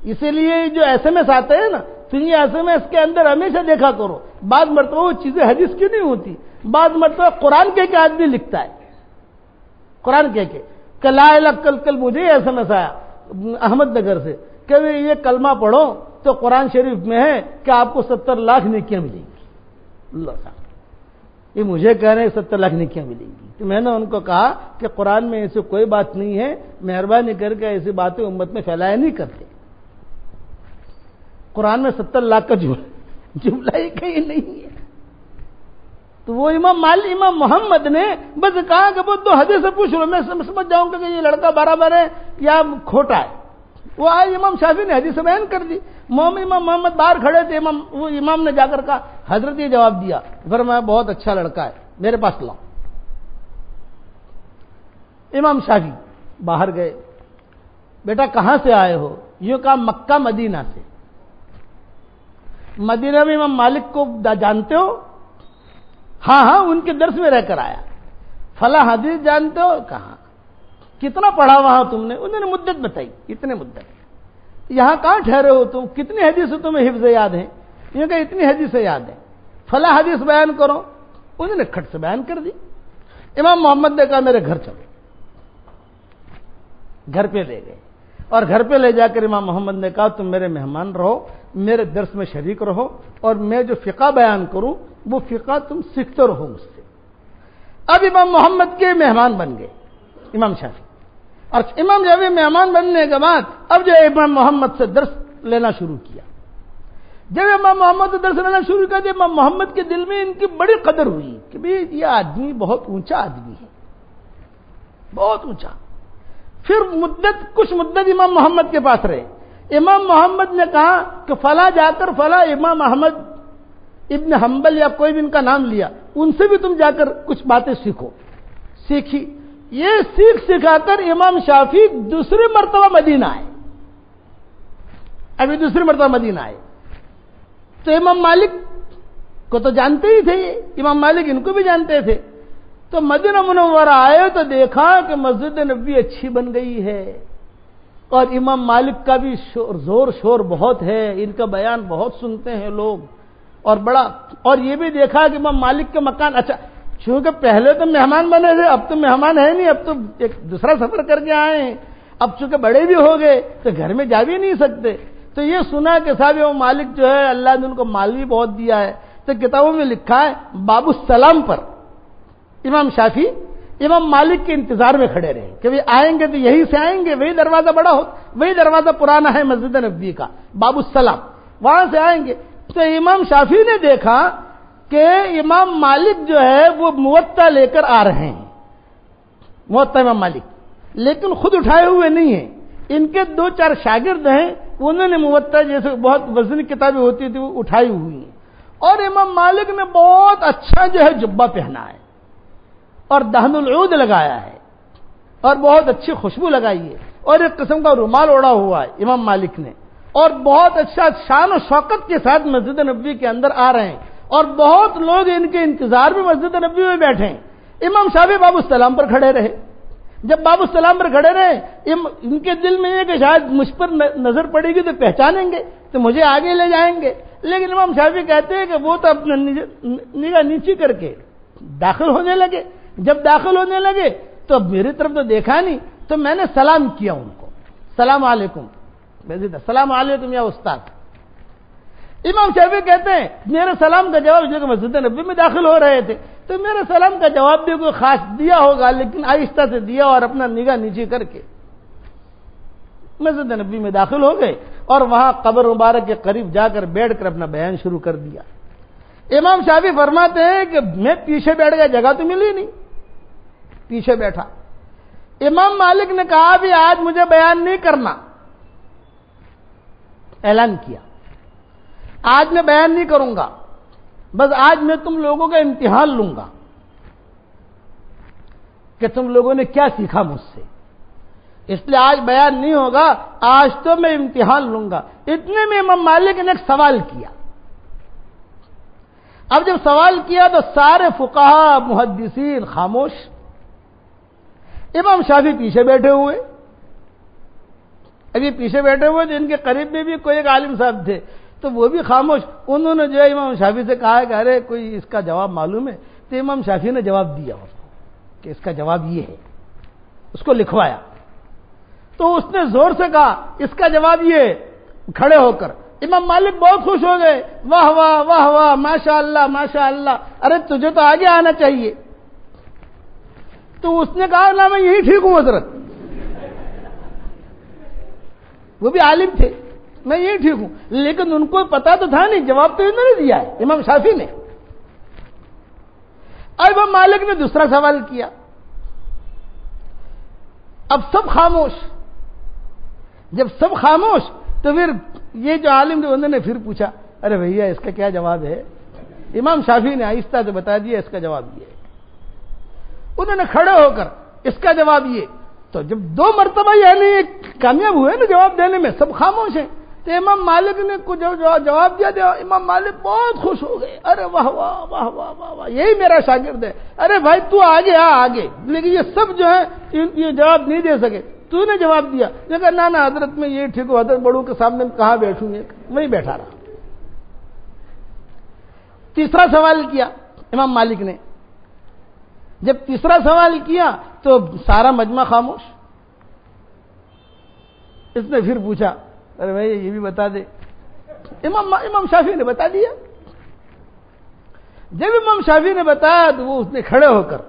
اسی لیے جو ایس ایم ایس آتے ہیں نا، تو یہ ایس ایم ایس کے اندر ہمیشہ دیکھا کرو، بعض مرتبہ وہ چیزیں حدیث کی نہیں ہوتی، بعض مرتبہ قرآن کے آدمی لکھتا ہے. قرآن کے کہ لا الہ کل مجھے ایس ایم ایس آیا احمد نگر سے کہ یہ کلمہ پڑھو تو قرآن شریف میں ہے کہ آپ کو 70 لاکھ نیکیاں ملیں گی. اللہ صاحب یہ مجھے کہہ رہے ہیں 70 لاکھ نیکیاں ملیں گی. تو میں نے ان کو کہا کہ قرآن میں ایسی کوئی بات نہیں ہے، مہربانی کر کے ایسی باتیں امت میں پھیلایا نہیں کرتے. قرآن میں 70 لاکھ کا جملہ ہی کہیں نہیں ہے. تو وہ امام محمد نے بس کہا کہ وہ تو حدیث سے پوچھ لو، میں سمجھ جاؤں گا کہ یہ لڑکا برابر ہے یا کھوٹا ہے. وہ آئے امام شافعی نے حدیث بیان کر دی. امام محمد باہر کھڑے تھے، وہ امام نے جا کر کہا حضرت یہ جواب دیا، فرمایا بہت اچھا لڑکا ہے، میرے پاس لاؤ. امام شافعی باہر گئے. بیٹا کہاں سے آئے ہو؟ یوں کہا مکہ مدینہ سے. مدینہ میں امام مالک کو جانتے ہو؟ ہاں ان کے درس میں رہ کر آیا. فلاں حدیث جانتے ہو؟ کہاں. کتنا پڑھا وہاں تم نے؟ انہوں نے مدت بتائی، اتنے مدت. یہاں کہاں ٹھہرے ہو تم؟ کتنی حدیث تمہیں حفظ یاد ہیں؟ یہ کہ اتنی حدیثیں یاد ہیں. فلاں حدیث بیان کرو. انہوں نے کھٹ سے بیان کر دی. امام محمد نے کہا میرے گھر چلو. گھر پہ لے گئے اور گھر پہ لے جا کر امام محمد نے کہا تم میرے مہمان رہو، میرے درس میں شریک رہو، اور میں جو فقہ بیان کروں وہ فقہ تم سیکھتے رہو مجھ سے. اب امام محمد کے مہمان بن گئے امام شافعی. اور امام شافعی مہمان بننے کے بعد اب جو امام محمد سے درس لینا شروع کیا. جب امام محمد سے درس لینا شروع کیا تو امام محمد کے دل میں ان کی بڑی قدر ہوئی کہ بھئی یہ آدمی بہت اونچا آدمی ہے، بہت اونچا. پھر کچھ مدت امام محمد کے پاس رہے. امام محمد نے کہا کہ فلاں جا کر فلاں امام احمد ابن حنبل یا کوئی بھی ان کا نام لیا، ان سے بھی تم جا کر کچھ باتیں سیکھو. سیکھی. یہ سکھا کر امام شافعی دوسری مرتبہ مدینہ آئے. ابھی دوسری مرتبہ مدینہ آئے تو امام مالک کو تو جانتے ہی تھے، امام مالک ان کو بھی جانتے تھے. تو مدینہ منورہ آئے تو دیکھا کہ مسجد نبوی اچھی بن گئی ہے اور امام مالک کا بھی زور شور بہت ہے، ان کا بیان بہت سنتے ہیں لوگ اور بڑا. اور یہ بھی دیکھا کہ امام مالک کے مکان اچھا، چونکہ پہلے تو مہمان بنے تھے، اب تو مہمان ہے نہیں، اب تو ایک دوسرا سفر کر کے آئے ہیں. اب چونکہ بڑے بھی ہو گئے تو گھر میں جا بھی نہیں سکتے. تو یہ سنا کہ صاحب امام مالک جو ہے اللہ نے ان کو مال بھی بہت دیا ہے. تو کتابوں میں لکھا ہے باب السلام پر امام شافعی امام مالک کے انتظار میں کھڑے رہے کہ وہ آئیں گے تو یہی سے آئیں گے، وہی دروازہ بڑا ہو، وہی دروازہ پرانا ہے مسجد نبوی کا باب السلام، وہاں سے آئیں گے. تو امام شافعی نے دیکھا کہ امام مالک جو ہے وہ موطا لے کر آ رہے ہیں، موطا امام مالک، لیکن خود اٹھائے ہوئے نہیں ہیں. ان کے 2-4 شاگرد ہیں، انہوں نے موطا جیسے بہت وزنی کتابیں ہوتی تھی وہ اٹھائی ہوئی ہیں. اور امام مالک نے بہت اچھا جو ہے جبہ پہنا ہے اور دہن العود لگایا ہے اور بہت اچھی خوشبو لگائی ہے اور ایک قسم کا رومال اوڑا ہوا ہے امام مالک نے، اور بہت اچھا شان و شوکت کے ساتھ مسجد نبوی کے اندر آ رہے ہیں اور بہت لوگ ان کے انتظار میں مسجد نبوی میں بیٹھے ہیں. امام شافعی باب السلام پر کھڑے رہے. جب باب السلام پر کھڑے رہے ان کے دل میں یہ کہ شاید مجھ پر نظر پڑے گی تو پہچانیں گے تو مجھے آگے لے جائیں گے. لیکن امام شافعی کہتے ہیں کہ وہ تو اپنا نگاہ نیچی کر کے داخل ہونے لگے. جب داخل ہونے لگے تو اب میری طرف تو دیکھا نہیں، تو میں نے سلام کیا ان کو، سلام علیکم، السلام علیکم یا استاد. امام شافعی کہتے ہیں میرے سلام کا جواب جو کہ مسجد نبوی میں داخل ہو رہے تھے تو میرے سلام کا جواب بھی کوئی خاص دیا ہوگا، لیکن آہستہ سے دیا اور اپنا نگاہ نیچی کر کے مسجد نبوی میں داخل ہو گئے اور وہاں قبر مبارک کے قریب جا کر بیٹھ کر اپنا بیان شروع کر دیا. امام شافعی فرماتے ہیں کہ میں پیچھے بیٹھ گیا، جگہ تو ملی نہیں، پیچھے بیٹھا. امام مالک نے کہا بھی آج مجھے بیان نہیں کرنا، اعلان کیا آج میں بیان نہیں کروں گا، بس آج میں تم لوگوں کا امتحان لوں گا کہ تم لوگوں نے کیا سیکھا مجھ سے، اس لیے آج بیان نہیں ہوگا، آج تو میں امتحان لوں گا. اتنے میں امام مالک نے ایک سوال کیا. اب جب سوال کیا تو سارے فقہا محدثین خاموش. امام شافعی پیچھے بیٹھے ہوئے. ابھی پیچھے بیٹھے ہوئے تو ان کے قریب میں بھی کوئی ایک عالم صاحب تھے تو وہ بھی خاموش. انہوں نے جو ہے امام شافعی سے کہا کہ ارے کوئی اس کا جواب معلوم ہے، تو امام شافعی نے جواب دیا اس کو کہ اس کا جواب یہ ہے. اس کو لکھوایا تو اس نے زور سے کہا اس کا جواب یہ، کھڑے ہو کر امام مالک بہت خوش ہو گئے، واہ واہ واہ واہ ماشاء اللہ ماشاء اللہ، ارے تجھے تو آگے آنا چاہیے۔ تو اس نے کہا نا میں یہی ٹھیک ہوں حضرت، وہ بھی عالم تھے، میں یہی ٹھیک ہوں، لیکن ان کو پتا تو تھا نہیں، جواب تو انہوں نے دیا ہے امام شافعی نے۔ اب امام مالک نے دوسرا سوال کیا، اب سب خاموش، جب سب خاموش تو پھر یہ جو عالم تھے انہوں نے پھر پوچھا ارے بھیا اس کا کیا جواب ہے؟ امام شافعی نے آہستہ سے بتا دیا اس کا جواب یہ ہے۔ انہوں نے کھڑے ہو کر اس کا جواب یہ، تو جب 2 مرتبہ یعنی کامیاب ہوئے نا جواب دینے میں، سب خاموش ہیں، تو امام مالک نے کچھ جواب دیا، امام مالک بہت خوش ہو گئے، ارے واہ واہ واہ واہ واہ واہ، یہی میرا شاگرد ہے، ارے بھائی تو آگے آگے، لیکن یہ سب جو ہے یہ جواب نہیں دے سکے، تو نے جواب دیا، لیکن نا حضرت میں یہ ٹھیک ہوں، حضرت بڑوں کے سامنے کہاں بیٹھوں، وہی بیٹھا رہا۔ تیسرا سوال کیا امام مالک نے، جب تیسرا سوال کیا تو سارا مجمع خاموش۔ اس نے پھر پوچھا ارے بھائی یہ بھی بتا دے، امام شافعی نے بتا دیا۔ جب امام شافعی نے بتایا تو وہ اس نے کھڑے ہو کر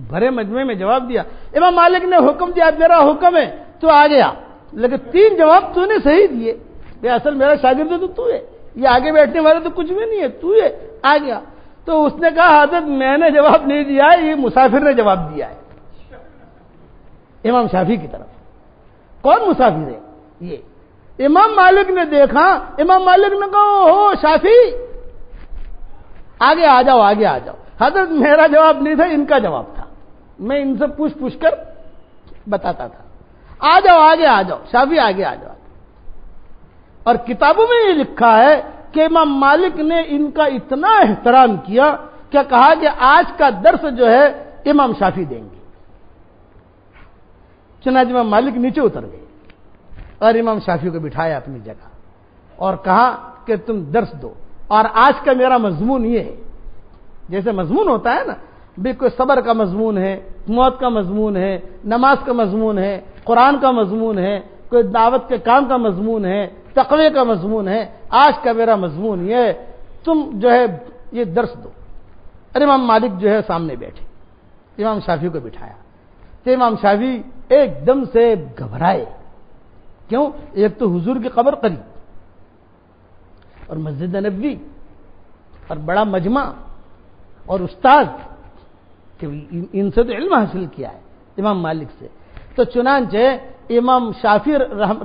بھرے مجمع میں جواب دیا۔ امام مالک نے حکم دیا میرا حکم ہے تو آ گیا، لیکن 3 جواب تو نے صحیح دیے، یہ اصل میرا شاگرد تو ہے، یہ آگے بیٹھنے والے تو کچھ بھی نہیں ہے، تو ہے، آ گیا۔ تو اس نے کہا حضرت میں نے جواب نہیں دیا ہے، یہ مسافر نے جواب دیا ہے، امام شافعی کی طرف۔ کون مسافر ہے؟ یہ امام مالک نے دیکھا، امام مالک نے کہا ہو شافعی آگے آ جاؤ آگے آ جاؤ، حضرت میرا جواب نہیں تھا ان کا جواب تھا، میں ان سے پوچھ کر بتاتا تھا، آ جاؤ آگے آ جاؤ شافعی آگے آ جاؤ۔ اور کتابوں میں یہ لکھا ہے کہ امام مالک نے ان کا اتنا احترام کیا کہ کہا کہ آج کا درس جو ہے امام شافعی دیں گے۔ چنانچہ امام مالک نیچے اتر گئے اور امام شافعی کو بٹھایا اپنی جگہ اور کہا کہ تم درس دو، اور آج کا میرا مضمون یہ ہے، جیسے مضمون ہوتا ہے نا، بھی کوئی صبر کا مضمون ہے، موت کا مضمون ہے، نماز کا مضمون ہے، قرآن کا مضمون ہے، کوئی دعوت کے کام کا مضمون ہے، تقوی کا مضمون ہے، آج کا میرا مضمون یہ ہے، تم جو ہے یہ درس دو۔ اور امام مالک جو ہے سامنے بیٹھے، امام شافعی کو بٹھایا تو امام شافعی ایک دم سے گھبرائے، کیوں؟ ایک تو حضور کی قبر قریب اور مسجد نبوی اور بڑا مجمع اور استاد، کہ ان سے تو علم حاصل کیا ہے امام مالک سے، تو چنانچہ امام شافعی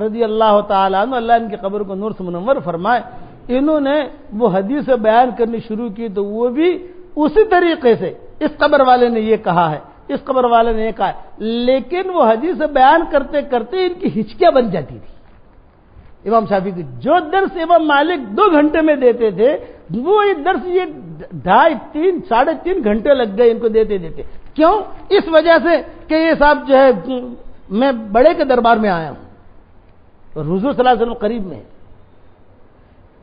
رضی اللہ تعالیٰ عنہ، اللہ ان کی قبر کو نور سے منور فرمائے، انہوں نے وہ حدیث بیان کرنی شروع کی تو وہ بھی اسی طریقے سے، اس قبر والے نے یہ کہا ہے، اس قبر والے نے یہ کہا ہے، لیکن وہ حدیث بیان کرتے کرتے ان کی ہچکیاں بن جاتی تھی امام شافعی کی۔ جو درس امام مالک 2 گھنٹے میں دیتے تھے، وہ درس یہ 2.5 3 3.5 گھنٹے لگ گئے ان کو دیتے دیتے۔ کیوں؟ اس وجہ سے کہ یہ صاحب جو ہے میں بڑے کے دربار میں آیا ہوں اور حضور صلی اللہ علیہ وسلم قریب میں ہے۔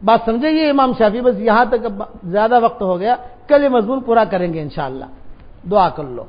بات سمجھے یہ امام شافعی؟ بس یہاں تک زیادہ وقت ہو گیا، کل یہ مضمون پورا کریں گے انشاءاللہ، دعا کر لو۔